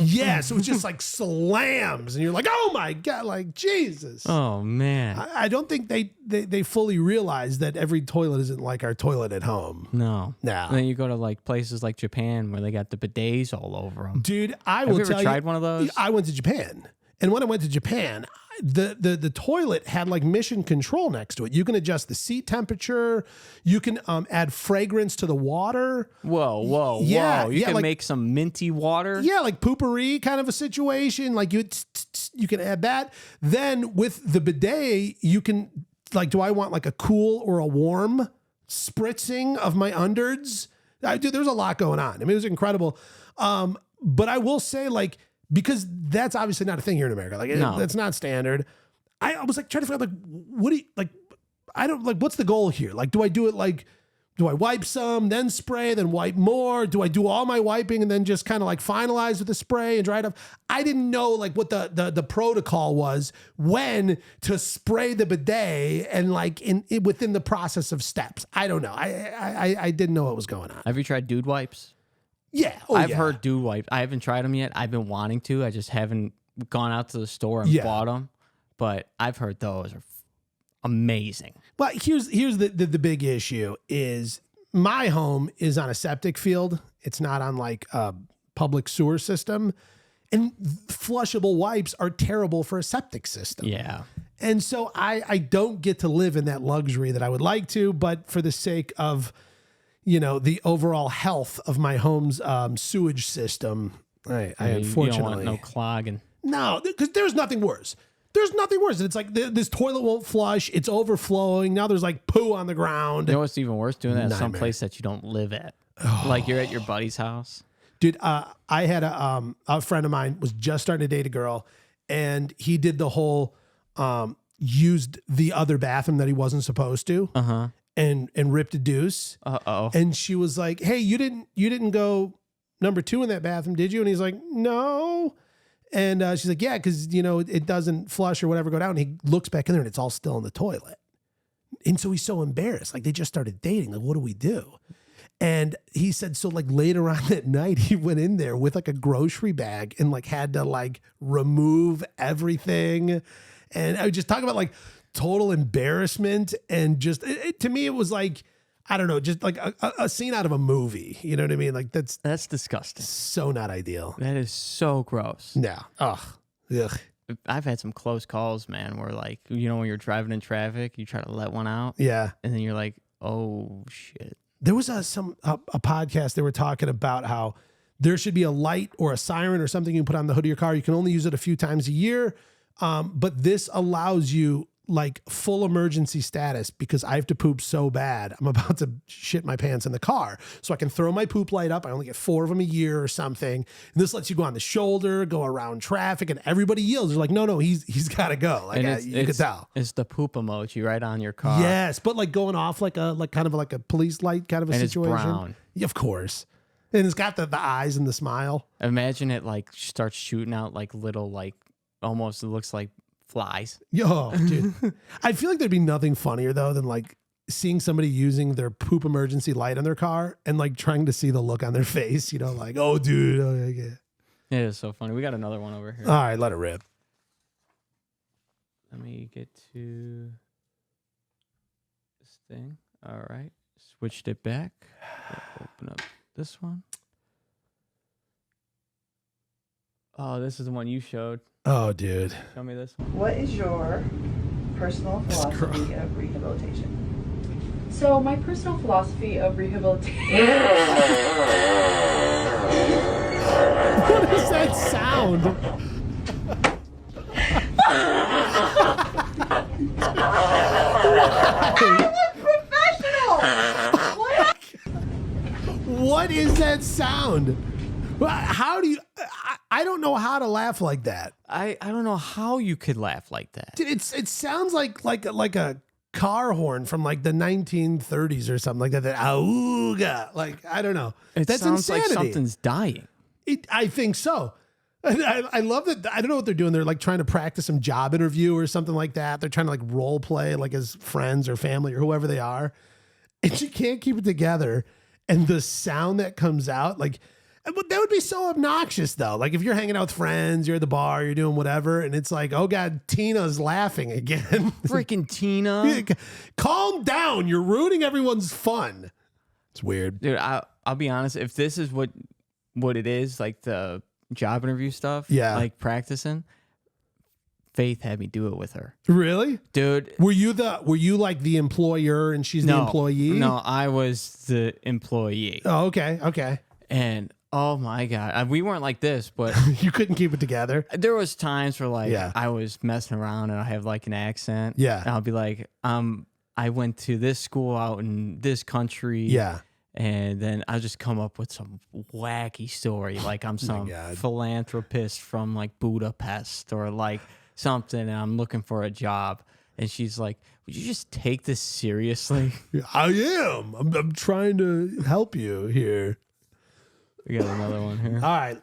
yeah. So it's just like slams and you're like, oh my God, like Jesus. Oh man. I don't think they fully realize that every toilet isn't like our toilet at home. No. No. And then you go to like places like Japan where they got the bidets all over them. Dude, I Have will you ever tell tried one of those? I went to Japan. And when I went to Japan, the toilet had like mission control next to it. You can adjust the seat temperature. You can add fragrance to the water. Whoa. Yeah, You can like, make some minty water. Yeah, like poopery kind of a situation. Like you can add that. Then with the bidet, you can like, do I want like a cool or a warm spritzing of my unders? Dude, there's a lot going on. I mean, it was incredible. But I will say like, because that's obviously not a thing here in America. Like that's not standard. I was like trying to figure out like, what do you like? I don't like, what's the goal here? Like, do I do it like, do I wipe some, then spray, then wipe more? Do I do all my wiping and then just kind of like finalize with the spray and dry it up? I didn't know like what the protocol was when to spray the bidet and like within the process of steps. I don't know. I didn't know what was going on. Have you tried dude wipes? Yeah. I've heard dude wipes. I haven't tried them yet. I've been wanting to. I just haven't gone out to the store and bought them. But I've heard those are amazing. Well, here's the big issue is my home is on a septic field. It's not on like a public sewer system. And flushable wipes are terrible for a septic system. Yeah. And so I don't get to live in that luxury that I would like to, but for the sake of, you know, the overall health of my home's sewage system, I unfortunately you don't want no clogging. No, because there's nothing worse. There's nothing worse. It's like this toilet won't flush. It's overflowing. Now there's like poo on the ground. You know what's even worse? Doing that at some place that you don't live at. Like you're at your buddy's house. Dude, I had a friend of mine was just starting to date a girl, and he did the whole used the other bathroom that he wasn't supposed to. And ripped a deuce. And she was like, "Hey, you didn't go number 2 in that bathroom, did you?" And he's like, "No." And she's like, "Yeah, because you know it doesn't flush or whatever go down." And he looks back in there and it's all still in the toilet. And so he's so embarrassed. Like they just started dating. Like, what do we do? And he said, so like later on that night, he went in there with like a grocery bag and like had to like remove everything. And I was just talking about like total embarrassment and just to me it was like, I don't know, just like a scene out of a movie. You know what I mean? Like that's disgusting. So not ideal. That is so gross. No. Ugh. I've had some close calls, man, where like, you know, when you're driving in traffic, you try to let one out. Yeah. And then you're like, oh shit. There was a podcast they were talking about how there should be a light or a siren or something you can put on the hood of your car. You can only use it a few times a year. But this allows you like full emergency status because I have to poop so bad. I'm about to shit my pants in the car. So I can throw my poop light up. I only get 4 of them a year or something. And this lets you go on the shoulder, go around traffic, and everybody yells. They're like, no, he's got to go. Like you can tell. It's the poop emoji right on your car. Yes, but like going off like kind of like a police light kind of a situation. It's brown. Yeah, of course. And it's got the eyes and the smile. Imagine it like starts shooting out like little like almost it looks like flies. Yo, dude. I feel like there'd be nothing funnier though than like seeing somebody using their poop emergency light on their car and like trying to see the look on their face, you know, like, oh dude, oh yeah. It is so funny. We got another one over here. All right, let it rip. Let me get to this thing. All right. Switched it back. Open up this one. Oh, this is the one you showed. Oh, dude. Show me this one. What is your personal philosophy of rehabilitation? So my personal philosophy of rehabilitation. What is that sound? Professional! What is that sound? How do you... I don't know how to laugh like that. I don't know how you could laugh like that. Dude, it sounds like a car horn from like the 1930s or something like that. That auga, like I don't know. It That's sounds insanity. like something's dying. I think so. I love that. I don't know what they're doing. They're like trying to practice some job interview or something like that. They're trying to like role play like as friends or family or whoever they are. And she can't keep it together. And the sound that comes out, like, that would be so obnoxious though. Like if you're hanging out with friends, you're at the bar, you're doing whatever. And it's like, oh God, Tina's laughing again. Freaking Tina. Calm down. You're ruining everyone's fun. It's weird. Dude, I'll be honest. If this is what it is, like the job interview stuff, yeah, like practicing, Faith had me do it with her. Really? Dude. Were you like the employer and she's the employee? No, I was the employee. Oh, okay. Okay. And oh my God, we weren't like this, but you couldn't keep it together. There was times where like I was messing around and I have like an accent. Yeah. And I'll be like, I went to this school out in this country. Yeah. And then I'll just come up with some wacky story. Like I'm some philanthropist from like Budapest or like something. And I'm looking for a job. And she's like, would you just take this seriously? I am. I'm trying to help you here. We got another one here. All right.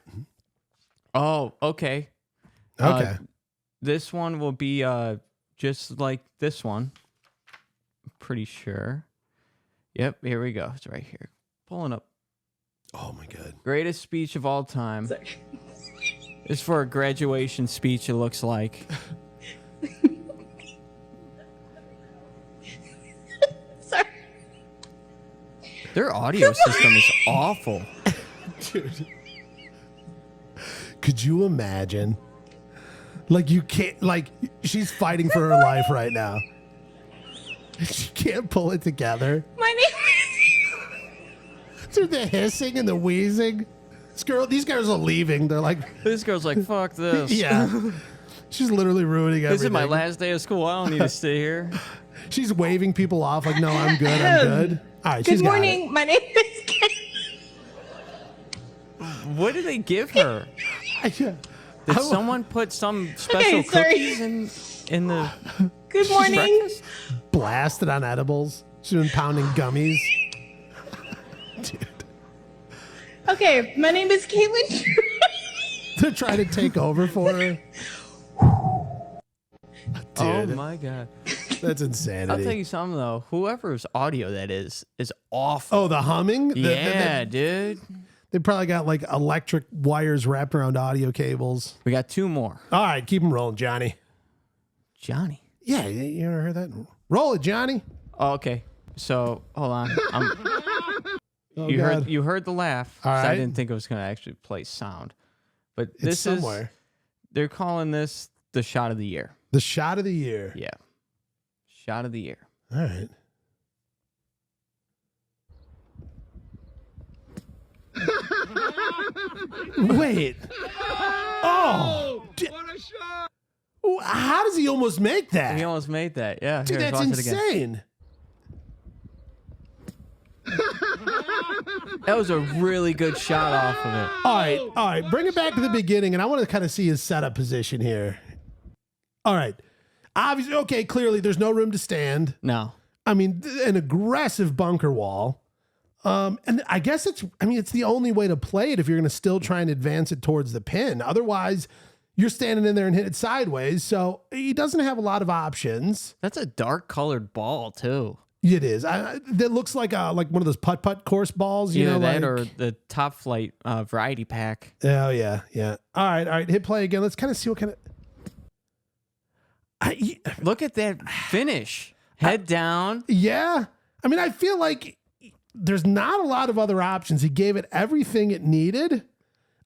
Oh, okay. Okay. This one will be just like this one. I'm pretty sure. Yep, here we go. It's right here. Pulling up. Oh my God. Greatest speech of all time. It's for a graduation speech, it looks like. Sorry. Their audio system is awful. Dude. Could you imagine? Like you can't, like she's fighting for her life right now. She can't pull it together. My name is... Through the hissing and the wheezing. These guys are leaving. They're like... This girl's like, fuck this. Yeah. She's literally ruining everything. This is my last day of school. I don't need to stay here. She's waving people off like, no, I'm good. I'm good. All right, Good morning. My name is Kate. What did they give her? Did someone put some special cookies in the... Good morning. breakfast? Blasted on edibles. She's been pounding gummies. Dude. Okay, my name is Caitlin. They're trying to take over for her. Dude, oh my God. That's insanity. I'll tell you something though. Whoever's audio that is awful. Oh, the humming? Yeah, dude. They probably got like electric wires wrapped around audio cables. We got two more. All right, keep them rolling, Johnny. Johnny? Yeah, you ever heard that? Roll it, Johnny. Oh, okay. So, hold on. Oh, you heard the laugh. All right. I didn't think it was going to actually play sound. But It's this somewhere. They're calling this the shot of the year. The shot of the year. Yeah. Shot of the year. All right. Wait. Oh. What a shot. How does he almost make that? He almost made that. Yeah. Dude, Here, that's watch it again. insane. That was a really good shot off of it. All right. Bring it back to the beginning, and I want to kind of see his setup position here. All right. Obviously, okay, clearly there's no room to stand. No. I mean, an aggressive bunker wall. And I guess it's the only way to play it if you're going to still try and advance it towards the pin. Otherwise, you're standing in there and hit it sideways. So he doesn't have a lot of options. That's a dark colored ball too. It is. That looks like one of those putt-putt course balls. You know, that like, or the Top Flight variety pack. Oh, yeah. All right. Hit play again. Let's kind of see what kind of... Look at that finish. Head down. Yeah. I mean, I feel like there's not a lot of other options. He gave it everything it needed.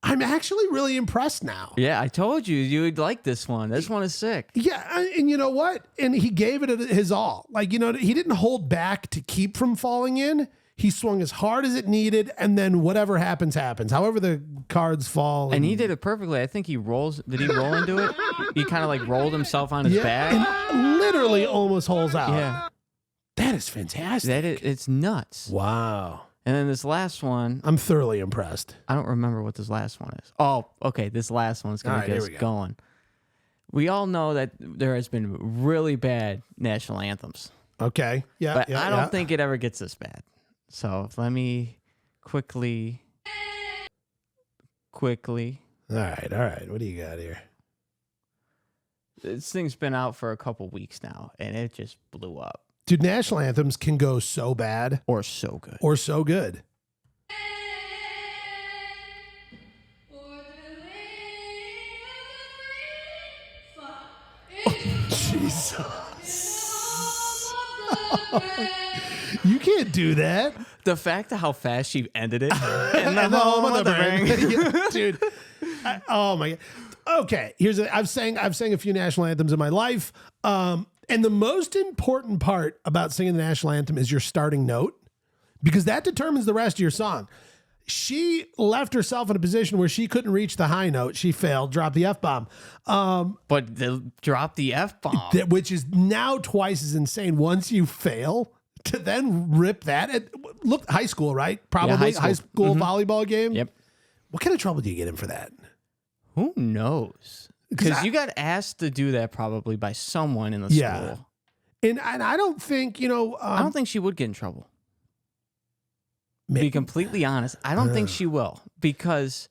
I'm actually really impressed now. Yeah, I told you you'd like this one. This one is sick. Yeah, and you know what? And he gave it his all. Like, you know, he didn't hold back to keep from falling in. He swung as hard as it needed, and then whatever happens, happens. However the cards fall. And he did it perfectly. I think he rolls. Did he roll into it? He kind of like rolled himself on his back. And literally almost holes out. Yeah. That is fantastic. It's nuts. Wow. And then this last one. I'm thoroughly impressed. I don't remember what this last one is. Oh, okay. This last one's going to get us going. We all know that there has been really bad national anthems. Okay. Yeah. But I don't think it ever gets this bad. So let me quickly. All right. What do you got here? This thing's been out for a couple weeks now, and it just blew up. Dude, national anthems can go so bad Or so good. or so good. Jesus. You can't do that. The fact of how fast she ended it. and And the home of the ring. Yeah, dude. Oh my God. Okay. I've sang a few national anthems in my life. And the most important part about singing the national anthem is your starting note, because that determines the rest of your song. She left herself in a position where she couldn't reach the high note. She failed, dropped the F-bomb. But drop the F-bomb. Which is now twice as insane. Once you fail, to then rip that. Look, high school, right? Probably Yeah, high school volleyball game. Yep. What kind of trouble do you get in for that? Who knows? Because you got asked to do that probably by someone in the school. And I don't think, I don't think she would get in trouble. To maybe, be completely honest, I don't think she will, because,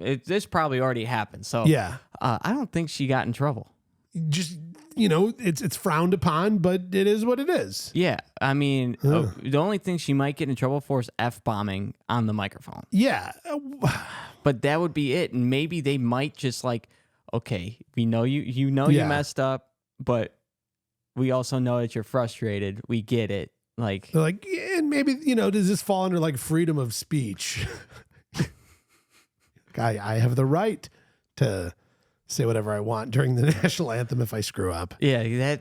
this probably already happened. So yeah, I don't think she got in trouble. just, it's frowned upon, but it is what it is. Yeah. I mean, the only thing she might get in trouble for is F-bombing on the microphone. Yeah. But that would be it. And maybe they might just like, okay, we know you messed up, but we also know that you're frustrated. We get it. Like, They're like, yeah, and maybe, does this fall under like freedom of speech? I have the right to say whatever I want during the national anthem if I screw up. yeah,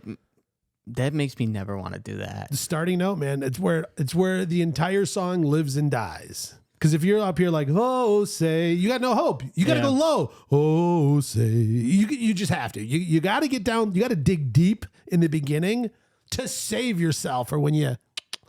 that makes me never want to do that. The starting note, man, it's where the entire song lives and dies. Because if you're up here like, oh, say, you got no hope. You got to go low. Oh, say. You just have to. You got to get down. You got to dig deep in the beginning to save yourself for when you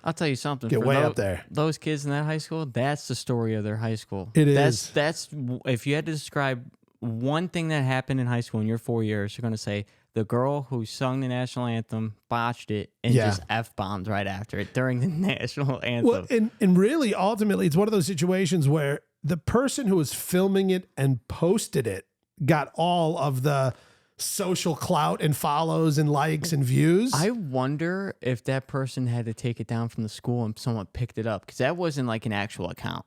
I'll tell you something. get for way up there. Those kids in that high school, that's the story of their high school. It is. That's if you had to describe one thing that happened in high school in your 4 years, you're going to say the girl who sung the national anthem botched it and just F-bombed right after it during the national anthem. Well, and really, ultimately, it's one of those situations where the person who was filming it and posted it got all of the social clout and follows and likes and views. I wonder if that person had to take it down from the school and someone picked it up, because that wasn't like an actual account.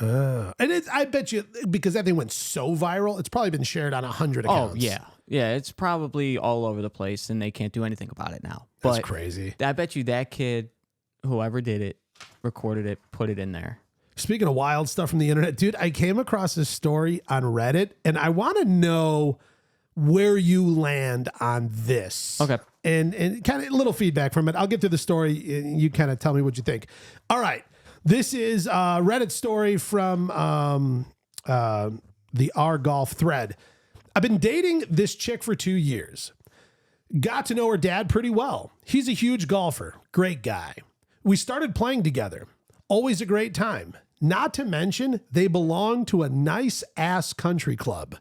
And I bet you, because that thing went so viral, it's probably been shared on 100 accounts. Oh, yeah. Yeah, it's probably all over the place, and they can't do anything about it now. That's But crazy. I bet you that kid, whoever did it, recorded it, put it in there. Speaking of wild stuff from the internet, dude, I came across this story on Reddit, and I want to know where you land on this. Okay. And kind of a little feedback from it. I'll get through the story, and you kind of tell me what you think. All right. This is a Reddit story from the R Golf thread. I've been dating this chick for 2 years. Got to know her dad pretty well. He's a huge golfer. Great guy. We started playing together. Always a great time. Not to mention, they belong to a nice ass country club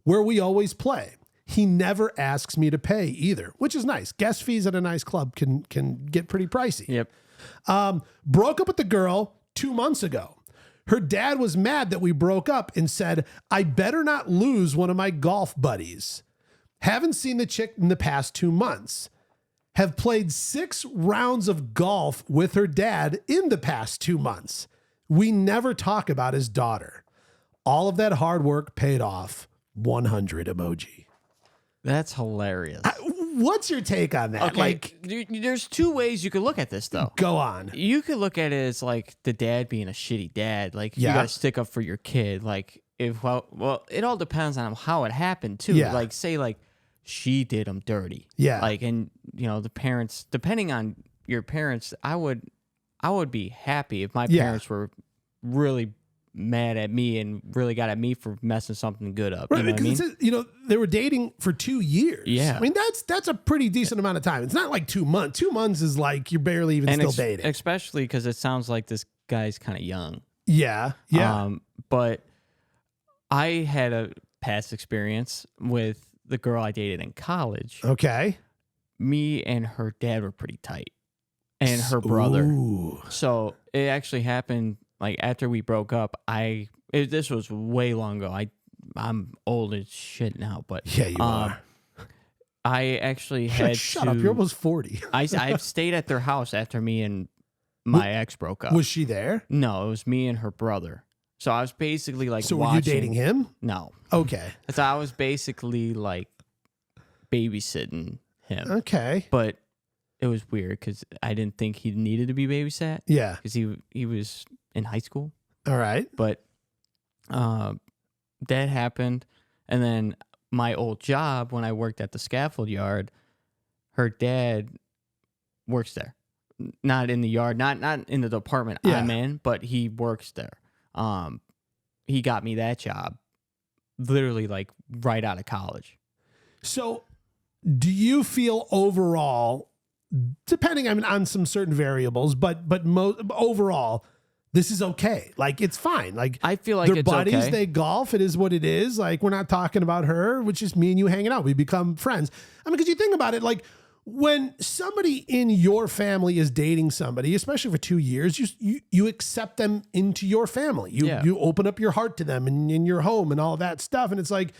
where we always play. He never asks me to pay either, which is nice. Guest fees at a nice club can get pretty pricey. Yep. Broke up with the girl 2 months ago. Her dad was mad that we broke up and said, I better not lose one of my golf buddies. Haven't seen the chick in the past 2 months. Have played 6 rounds of golf with her dad in the past 2 months. We never talk about his daughter. All of that hard work paid off. 100 emoji. That's hilarious. What's your take on that? Okay, Like, there's 2 ways you could look at this, though. go on. You could look at it as like the dad being a shitty dad. Like, you Yeah. got to stick up for your kid. Like, well, it all depends on how it happened, too. Yeah. Like, say, like, she did him dirty. Yeah. Like, and, the parents, depending on your parents, I would be happy if my parents were really mad at me and really got at me for messing something good up. Right, You know what I mean? because they were dating for 2 years. Yeah. I mean, that's a pretty decent amount of time. It's not like 2 months. 2 months is like you're barely even still dating. Especially because it sounds like this guy's kind of young. Yeah. Yeah. But I had a past experience with the girl I dated in college. Okay. Me and her dad were pretty tight, and her brother. Ooh. So it actually happened like after we broke up. This was way long ago. I I'm old as shit now, but Yeah, you are. I actually had Shut up. You're almost 40. I've stayed at their house after me and my ex broke up. Was she there? No, it was me and her brother. So I was basically like So watching. were you dating him? No. Okay. So I was basically like babysitting him. Okay. But it was weird because I didn't think he needed to be babysat. Yeah. Because he was in high school. All right. But that happened. And then my old job, when I worked at the scaffold yard, her dad works there. Not in the yard, not in the department I'm in, but he works there. He got me that job literally like right out of college. So do you feel overall, depending on some certain variables, but overall, this is okay? Like, it's fine. Like, I feel like they're it's buddies, okay. they golf. It is what it is. Like, we're not talking about her, which is me and you hanging out. We become friends. I mean, because you think about it, like, when somebody in your family is dating somebody, especially for 2 years, you accept them into your family. You open up your heart to them and in your home and all that stuff. And it's like,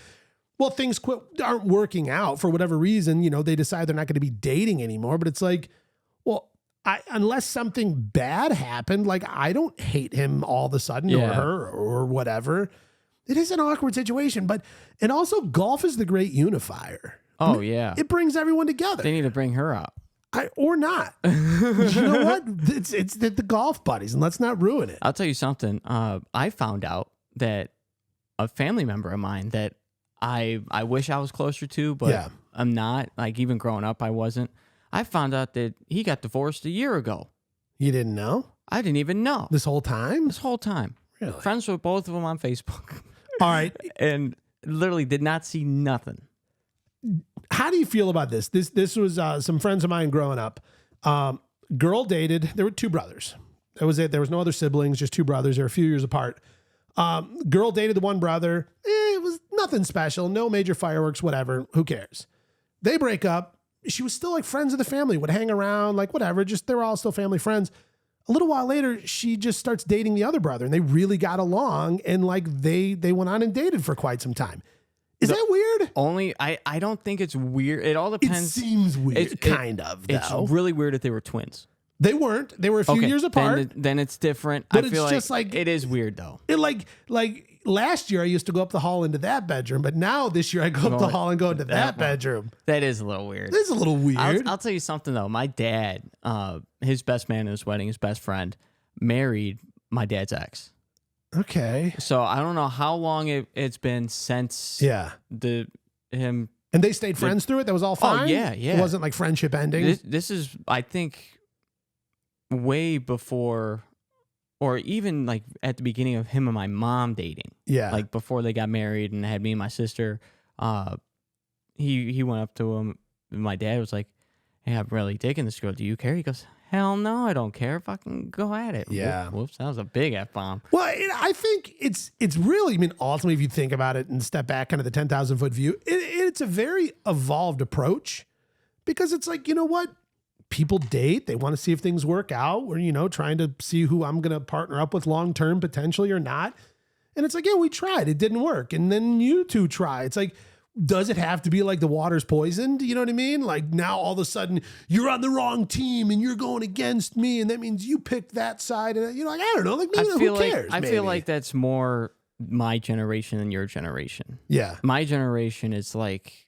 well, things aren't working out for whatever reason. You know, they decide they're not going to be dating anymore. But it's like, well, unless something bad happened, like, I don't hate him all of a sudden or her or whatever. It is an awkward situation, and also golf is the great unifier. Oh, I mean, yeah. it brings everyone together. They need to bring her out. Or not. You know what? It's the golf buddies, and let's not ruin it. I'll tell you something. I found out that a family member of mine that I wish I was closer to, but I'm not. Like, even growing up, I wasn't. I found out that he got divorced a year ago. You didn't know? I didn't even know. This whole time? This whole time. Really? Friends with both of them on Facebook. All right. And literally did not see nothing. How do you feel about this? This was some friends of mine growing up. Girl dated. There were two brothers. That was it. There was no other siblings, just two brothers. They're a few years apart. Girl dated the one brother. It was nothing special. No major fireworks, whatever. Who cares? They break up. She was still like friends of the family, would hang around, like whatever. Just they were all still family friends. A little while later, she just starts dating the other brother, and they really got along, and like they went on and dated for quite some time. Is that weird? Only I don't think it's weird. It all depends. It seems weird, kind of. Though. It's really weird if they were twins. They weren't. They were a few years apart. Then it's different. But I feel it's just like it is weird though. It like last year I used to go up the hall into that bedroom, but now this year I go up the hall and go into that bedroom. That is a little weird. It's a little weird. I'll tell you something though. My dad, his best man in his wedding, his best friend, married my dad's ex. Okay. So I don't know how long it's been since him. And they stayed friends through it? That was all fine? Oh, yeah. It wasn't like friendship ending? This is, I think, way before, or even like at the beginning of him and my mom dating. Yeah. Like before they got married and had me and my sister, he went up to him. And my dad was like, hey, I'm really digging this girl. Do you care? He goes, hell no, I don't care. Fucking go at it. Yeah. Whoops, that was a big F-bomb. Well, I think it's really, I mean, ultimately, if you think about it and step back kind of the 10,000 foot view, it's a very evolved approach because it's like, you know what? People date. They want to see if things work out or, you know, trying to see who I'm going to partner up with long-term potentially or not. And it's like, yeah, we tried. It didn't work. And then you two try. It's like, does it have to be like the water's poisoned? You know what I mean? Like now all of a sudden you're on the wrong team and you're going against me. And that means you picked that side. And you know, like, I don't know, like maybe who cares? I feel like that's more my generation than your generation. Yeah. My generation is like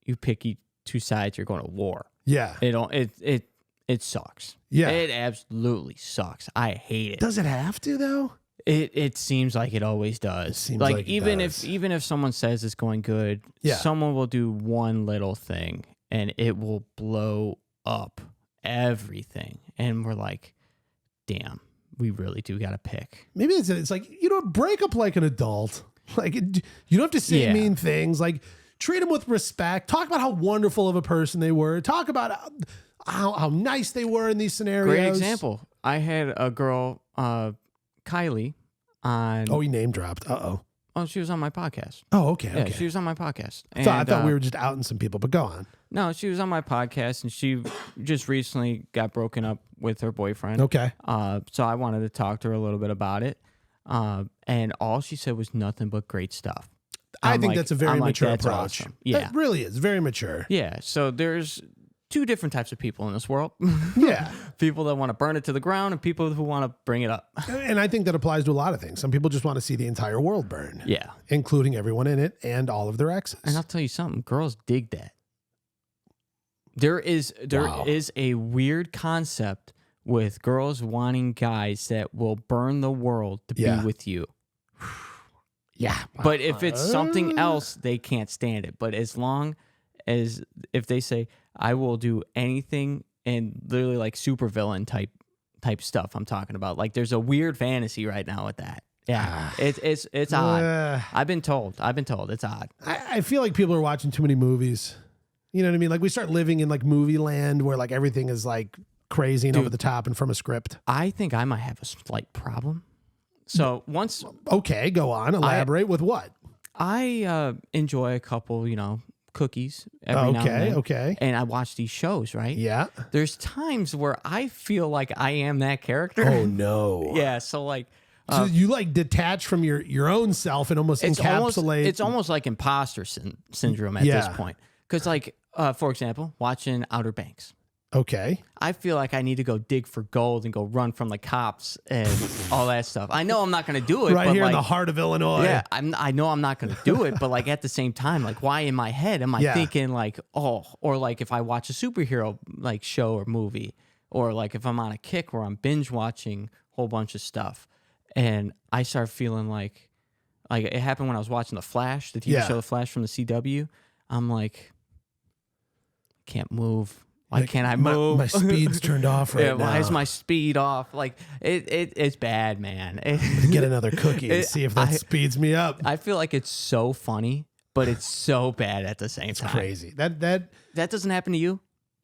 you pick two sides, you're going to war. Yeah. It sucks. Yeah. It absolutely sucks. I hate it. Does it have to though? It seems like it always does. It seems like even if someone says it's going good, someone will do one little thing and it will blow up everything. And we're like, damn, we really do got to pick. Maybe it's like, you know, break up like an adult. Like you don't have to say mean things. Like treat them with respect. Talk about how wonderful of a person they were. Talk about how nice they were in these scenarios. Great example. I had a girl, Kylie, on. Oh, he name dropped. Uh-oh. Oh, she was on my podcast. Oh, okay. Yeah, Okay. she was on my podcast. I thought we were just outing some people, but go on. No, she was on my podcast, and she just recently got broken up with her boyfriend. Okay. So I wanted to talk to her a little bit about it. And all she said was nothing but great stuff. I think that's a very mature that's approach. Awesome. Yeah, It really is very mature. yeah. So there's two different types of people in this world. Yeah. People that want to burn it to the ground and people who want to bring it up. And I think that applies to a lot of things. Some people just want to see the entire world burn. Yeah. Including everyone in it and all of their exes. And I'll tell you something, girls dig that. There is a weird concept with girls wanting guys that will burn the world to be with you. Yeah. But if it's something else, they can't stand it. But as long as if they say, I will do anything, and literally like supervillain type stuff I'm talking about. Like there's a weird fantasy right now with that. Yeah. It's odd. I've been told it's odd. I feel like people are watching too many movies. You know what I mean? Like we start living in like movie land where like everything is like crazy and over the top and from a script. I think I might have a slight problem. So once... Okay, go on. Elaborate with what? I enjoy a couple, cookies every now and then. Okay. And I watch these shows, right? Yeah. There's times where I feel like I am that character. Oh, no. Yeah, so like... so you like detach from your own self and almost encapsulate... It's almost like imposter syndrome at this point. Because like, for example, watching Outer Banks. Okay. I feel like I need to go dig for gold and go run from the cops and all that stuff. I know I'm not going to do it. Right but here like, in the heart of Illinois. Yeah, I know I'm not going to do it, but like at the same time, like why in my head am I thinking like, oh, or like if I watch a superhero like show or movie, or like if I'm on a kick where I'm binge watching a whole bunch of stuff, and I start feeling like it happened when I was watching The Flash, the TV show The Flash from the CW. I'm like, can't move. Why can't I move? My speed's turned off right now. Why is my speed off? Like it's bad, man. Get another cookie and see if that speeds me up. I feel like it's so funny, but it's so bad at the same time. Crazy. That doesn't happen to you?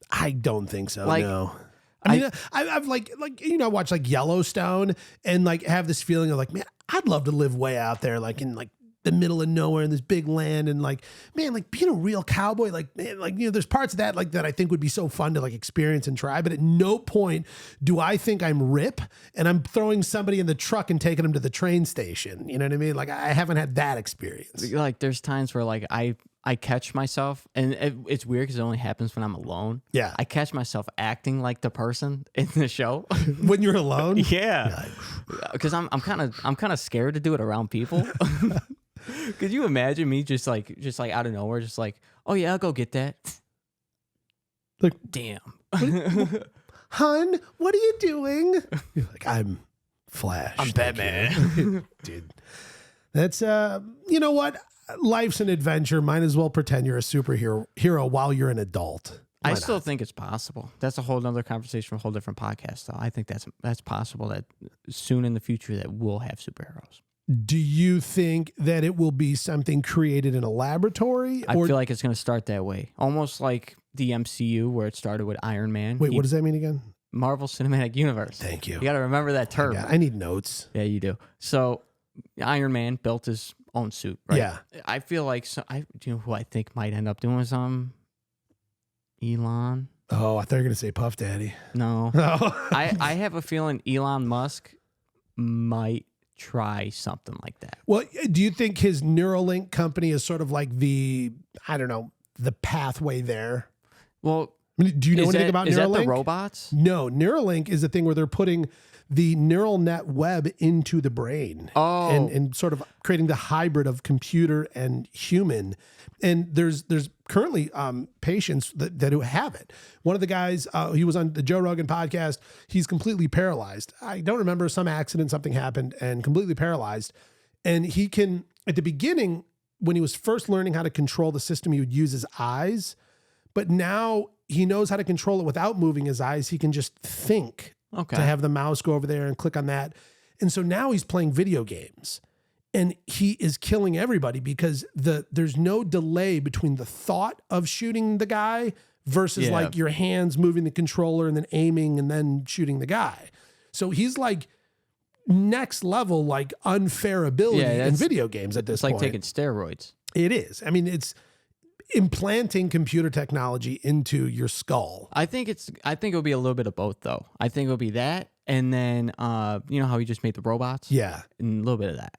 I don't think so. Like, no. I mean, I've like watch like Yellowstone and like have this feeling of like, man, I'd love to live way out there, like in like the middle of nowhere in this big land, and like, man, like being a real cowboy, like, man, like, there's parts of that like that I think would be so fun to like experience and try. But at no point do I think I'm Rip and I'm throwing somebody in the truck and taking them to the train station. You know what I mean? Like I haven't had that experience. Like there's times where like I catch myself, and it's weird because it only happens when I'm alone. Yeah. I catch myself acting like the person in the show. When you're alone? Yeah. Because I'm kind of scared to do it around people. Could you imagine me just like out of nowhere, just like, oh yeah, I'll go get that. Like, damn. Hun, what are you doing? You're like, I'm Flash. I'm Batman. Dude. That's you know what? Life's an adventure. Might as well pretend you're a superhero while you're an adult. I still think it's possible. That's a whole nother conversation for a whole different podcast, though. I think that's possible that soon in the future that we'll have superheroes. Do you think that it will be something created in a laboratory? I feel like it's going to start that way. Almost like the MCU, where it started with Iron Man. Wait, what does that mean again? Marvel Cinematic Universe. Thank you. You got to remember that term. I need notes. Yeah, you do. So Iron Man built his own suit, right? Yeah. I feel like, do you know who I think might end up doing something? Elon. Oh, I thought you were going to say Puff Daddy. No. Oh. I have a feeling Elon Musk might try something like that. Well, do you think his Neuralink company is sort of like the pathway there? Well, I mean, do you know anything about Neuralink? Is that the robots? No, Neuralink is the thing where they're putting the neural net web into the brain. Oh. And sort of creating the hybrid of computer and human. And there's currently patients that have it. One of the guys, he was on the Joe Rogan podcast. He's completely paralyzed. I don't remember, some accident, something happened, and completely paralyzed. And he can, at the beginning, when he was first learning how to control the system, he would use his eyes. But now he knows how to control it without moving his eyes. He can just think to have the mouse go over there and click on that. And so now he's playing video games. And he is killing everybody because there's no delay between the thought of shooting the guy versus like your hands moving the controller and then aiming and then shooting the guy. So he's like next level, like unfair ability in video games at this point. It's like taking steroids. It is. I mean, it's implanting computer technology into your skull. I think it'll be a little bit of both, though. I think it'll be that, and then you know how he just made the robots? Yeah. And a little bit of that.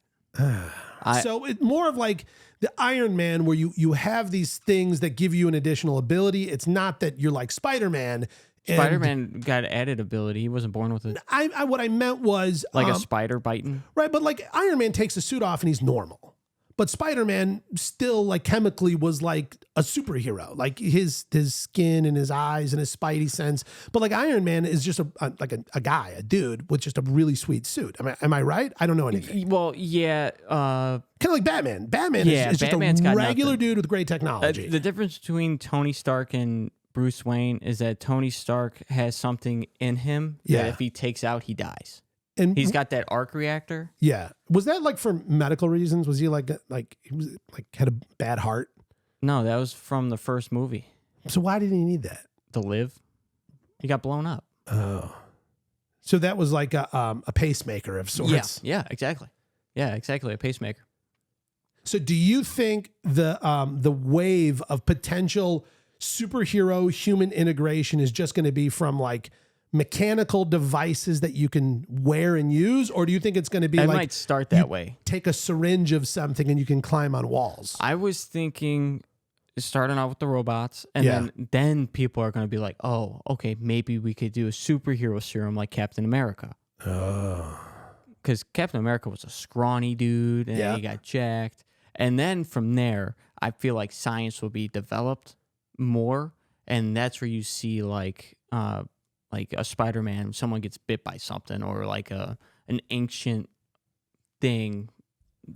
So it's more of like the Iron Man, where you have these things that give you an additional ability. It's not that you're like Spider-Man. Spider-Man got added ability. He wasn't born with it. What I meant was like a spider biting. Right, but like Iron Man takes the suit off and he's normal. But Spider-Man still like chemically was like a superhero, like his skin and his eyes and his spidey sense. But like Iron Man is just a guy, a dude with just a really sweet suit. Am I right? I don't know anything. Well, yeah. Kind of like Batman. Batman is just Batman's a regular dude with great technology. The difference between Tony Stark and Bruce Wayne is that Tony Stark has something in him that if he takes out, he dies. And he's got that arc reactor. Yeah. Was that like for medical reasons? Was he like he was like had a bad heart? No, that was from the first movie. So why did he need that? To live. He got blown up. Oh. So that was like a pacemaker of sorts. Yeah, exactly. Yeah, exactly. A pacemaker. So do you think the wave of potential superhero human integration is just going to be from like mechanical devices that you can wear and use, or do you think it's going to be might start that way? Take a syringe of something and you can climb on walls. I was thinking starting out with the robots, and then people are going to be like, oh, okay, maybe we could do a superhero serum like Captain America. Oh. Because Captain America was a scrawny dude and he got jacked. And then from there, I feel like science will be developed more, and that's where you see like a Spider-Man, someone gets bit by something, or like an ancient thing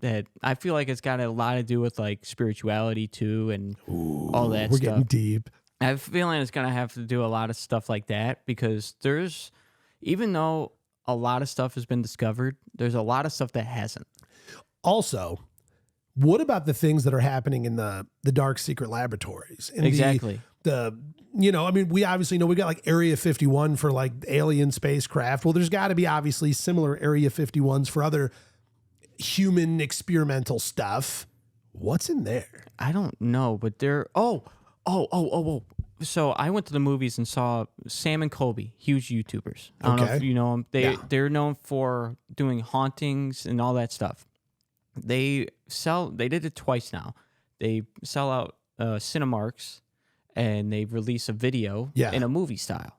that I feel like it's got a lot to do with like spirituality too, and all that we're stuff. Getting deep. I have a feeling it's going to have to do a lot of stuff like that, because even though a lot of stuff has been discovered, there's a lot of stuff that hasn't. Also, what about the things that are happening in the dark secret laboratories? Exactly. We obviously know we got like Area 51 for like alien spacecraft. Well, there's got to be obviously similar Area 51s for other human experimental stuff. What's in there? I don't know, but they're So I went to the movies and saw Sam and Colby, huge YouTubers. I don't know if you know them. They're known for doing hauntings and all that stuff. They did it twice now. They sell out Cinemarks, and they release a video in a movie style.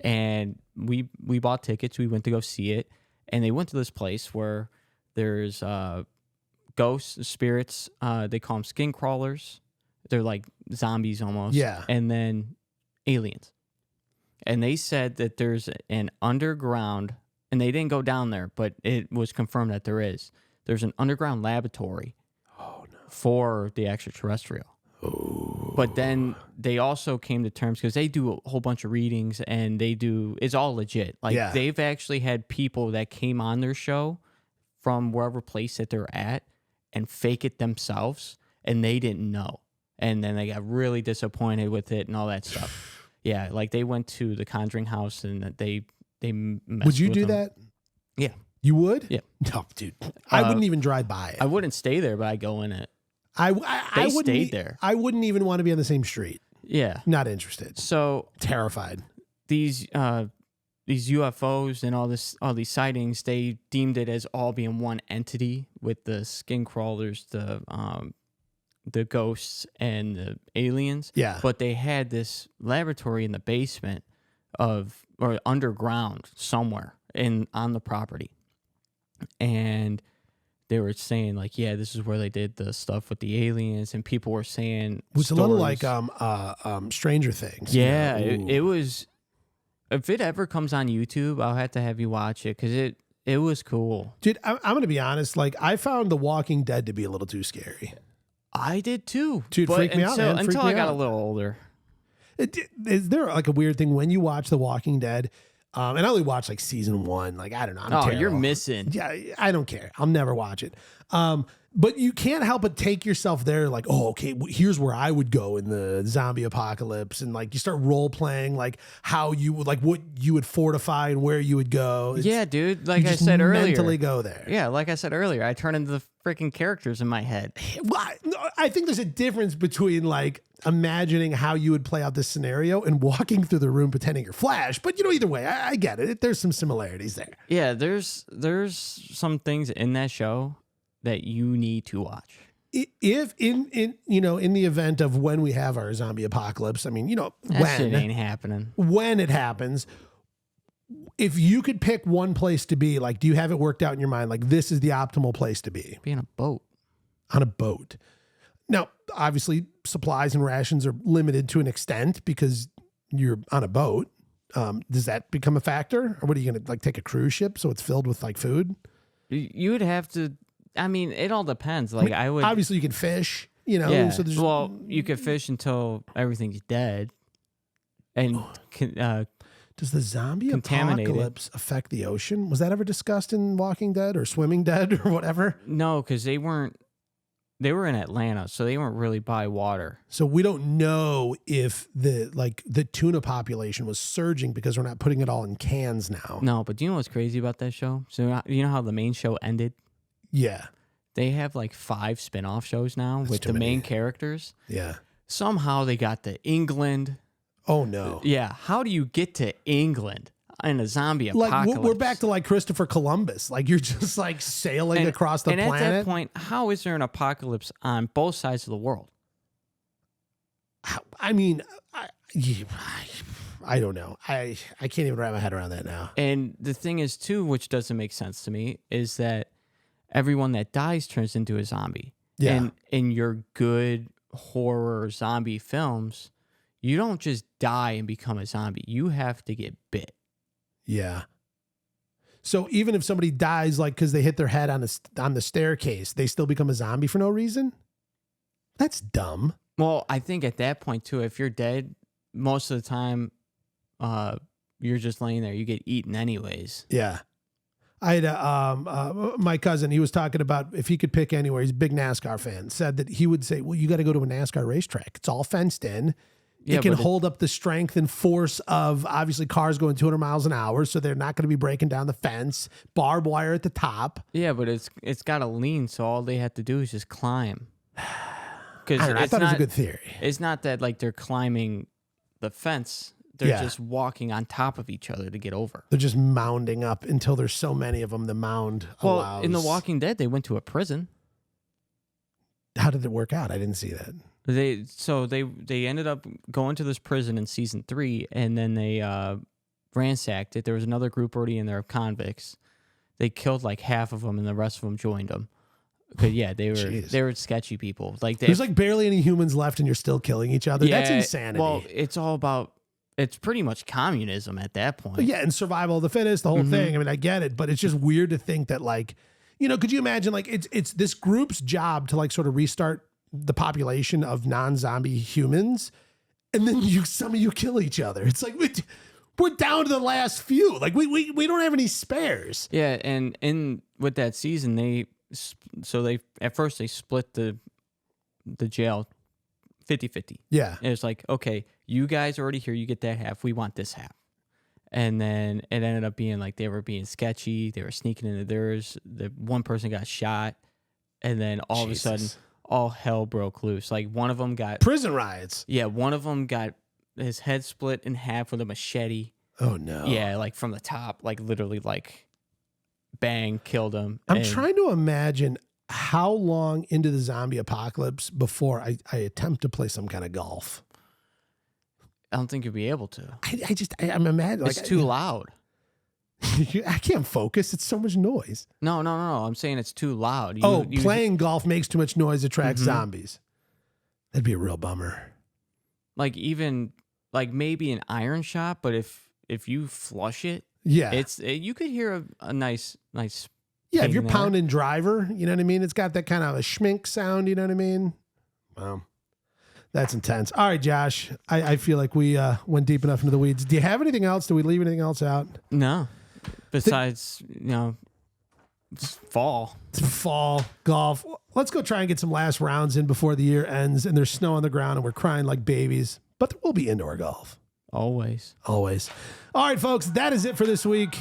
And we bought tickets. We went to go see it, and they went to this place where there's ghosts, spirits. They call them skin crawlers. They're like zombies almost. Yeah. And then aliens. And they said that there's an underground, and they didn't go down there, but it was confirmed that there's an underground laboratory for the extraterrestrial. Oh. But then they also came to terms, because they do a whole bunch of readings, and it's all legit. Like they've actually had people that came on their show from wherever place that they're at and fake it themselves, and they didn't know. And then they got really disappointed with it and all that stuff. Yeah, like they went to the Conjuring house, and they messed Would you with do them. that? Yeah. You would? Yeah. No, dude. I wouldn't even drive by it. I wouldn't stay there, but I'd go in it. I wouldn't stayed there. I wouldn't even want to be on the same street. Yeah. Not interested. So terrified. These UFOs and all these sightings, they deemed it as all being one entity, with the skin crawlers, the ghosts, and the aliens. Yeah. But they had this laboratory in the basement or underground somewhere on the property. And they were saying like, yeah, this is where they did the stuff with the aliens, and people were saying it was a little like Stranger Things. Yeah, it was. If it ever comes on YouTube, I'll have to have you watch it, because it was cool. Dude, I'm going to be honest. Like, I found The Walking Dead to be a little too scary. I did too. Dude, freak me out, man. Until I got a little older. Is there like a weird thing when you watch The Walking Dead? And I only watched like season 1. Like, I don't know. I'm terrible. You're missing. Yeah, I don't care. I'll never watch it. But you can't help but take yourself there. Like, oh, okay, here's where I would go in the zombie apocalypse. And like, you start role playing, like how you would, like what you would fortify and where you would go. Yeah, dude. Like I said earlier. Mentally go there. Yeah, like I said earlier, I turn into the freaking characters in my head. Well, I think there's a difference between like imagining how you would play out this scenario and walking through the room pretending you're Flash. But either way, I get it. There's some similarities there. Yeah, there's some things in that show that you need to watch. If in the event of when we have our zombie apocalypse, I mean, That shit ain't happening. When it happens, if you could pick one place to be, like, do you have it worked out in your mind? Like, this is the optimal place to be. Be on a boat. On a boat. Now, obviously, supplies and rations are limited to an extent because you're on a boat. Does that become a factor? Or what are you going to, like, take a cruise ship so it's filled with, like, food? You would have to, I mean, it all depends. Like, I would. Obviously, you can fish, Yeah. So Well, you could fish until everything's dead. And does the zombie contaminated. apocalypse affect the ocean? Was that ever discussed in Walking Dead or Swimming Dead or whatever? No, because they were in Atlanta, so they weren't really by water. So we don't know if the tuna population was surging because we're not putting it all in cans now. No, but do you know what's crazy about that show? So you know how the main show ended? Yeah. They have like 5 spin-off shows now with the main characters. Yeah. Somehow they got to England. Oh, no. Yeah. How do you get to England in a zombie apocalypse? Like, we're back to like Christopher Columbus. Like, you're just like sailing across the planet. And at that point, how is there an apocalypse on both sides of the world? I mean, I don't know. I can't even wrap my head around that now. And the thing is, too, which doesn't make sense to me, is that everyone that dies turns into a zombie. Yeah. And in your good horror zombie films, you don't just die and become a zombie. You have to get bit. Yeah. So even if somebody dies, like, because they hit their head on the staircase, they still become a zombie for no reason? That's dumb. Well, I think at that point, too, if you're dead, most of the time, you're just laying there. You get eaten anyways. Yeah. I had my cousin, he was talking about if he could pick anywhere, he's a big NASCAR fan, said that he would say, well, you got to go to a NASCAR racetrack. It's all fenced in. Yeah, it can hold up the strength and force of obviously cars going 200 miles an hour, so they're not going to be breaking down the fence. Barbed wire at the top. Yeah, but it's got to lean, so all they have to do is just climb. Because I thought it was a good theory. It's not that like they're climbing the fence; they're just walking on top of each other to get over. They're just mounding up until there's so many of them. The mound allows. In The Walking Dead, they went to a prison. How did it work out? I didn't see that. They ended up going to this prison in season 3, and then they ransacked it. There was another group already in there of convicts. They killed like half of them, and the rest of them joined them. But yeah, they were sketchy people. Like there's like barely any humans left, and you're still killing each other. Yeah, that's insanity. Well, it's pretty much communism at that point. Yeah, and survival of the fittest, the whole thing. I mean, I get it, but it's just weird to think that, like, could you imagine, like, it's this group's job to like sort of restart the population of non-zombie humans, and then some of you kill each other. It's like we're down to the last few. Like we don't have any spares. Yeah, and with that season, they at first split the jail 50-50. Yeah, and it's like, okay, you guys are already here, you get that half. We want this half. And then it ended up being like they were being sketchy. They were sneaking into theirs. The one person got shot, and then all of a sudden, all hell broke loose. Like one of them got prison riots. Yeah, one of them got his head split in half with a machete. Oh no! Yeah, like from the top, like literally, like bang, killed him. I'm trying to imagine how long into the zombie apocalypse before I attempt to play some kind of golf. I don't think you'll be able to. I'm imagining it's too loud. I can't focus. It's so much noise. No. I'm saying it's too loud. Playing golf makes too much noise, attracts zombies. That'd be a real bummer. Like even like maybe an iron shot, but if you flush it, yeah, you could hear a nice. Yeah, if you're pounding driver, you know what I mean. It's got that kind of a schmink sound. You know what I mean. Wow. That's intense. All right, Josh, I feel like we went deep enough into the weeds. Do you have anything else? Do we leave anything else out? No. Besides, fall. Fall, golf. Let's go try and get some last rounds in before the year ends and there's snow on the ground and we're crying like babies. But there will be indoor golf. Always. All right, folks, that is it for this week.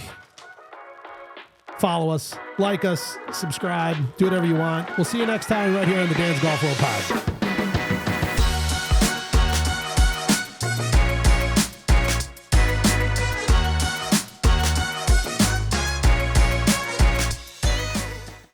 Follow us, like us, subscribe, do whatever you want. We'll see you next time right here on the DansGolfWorld Pod.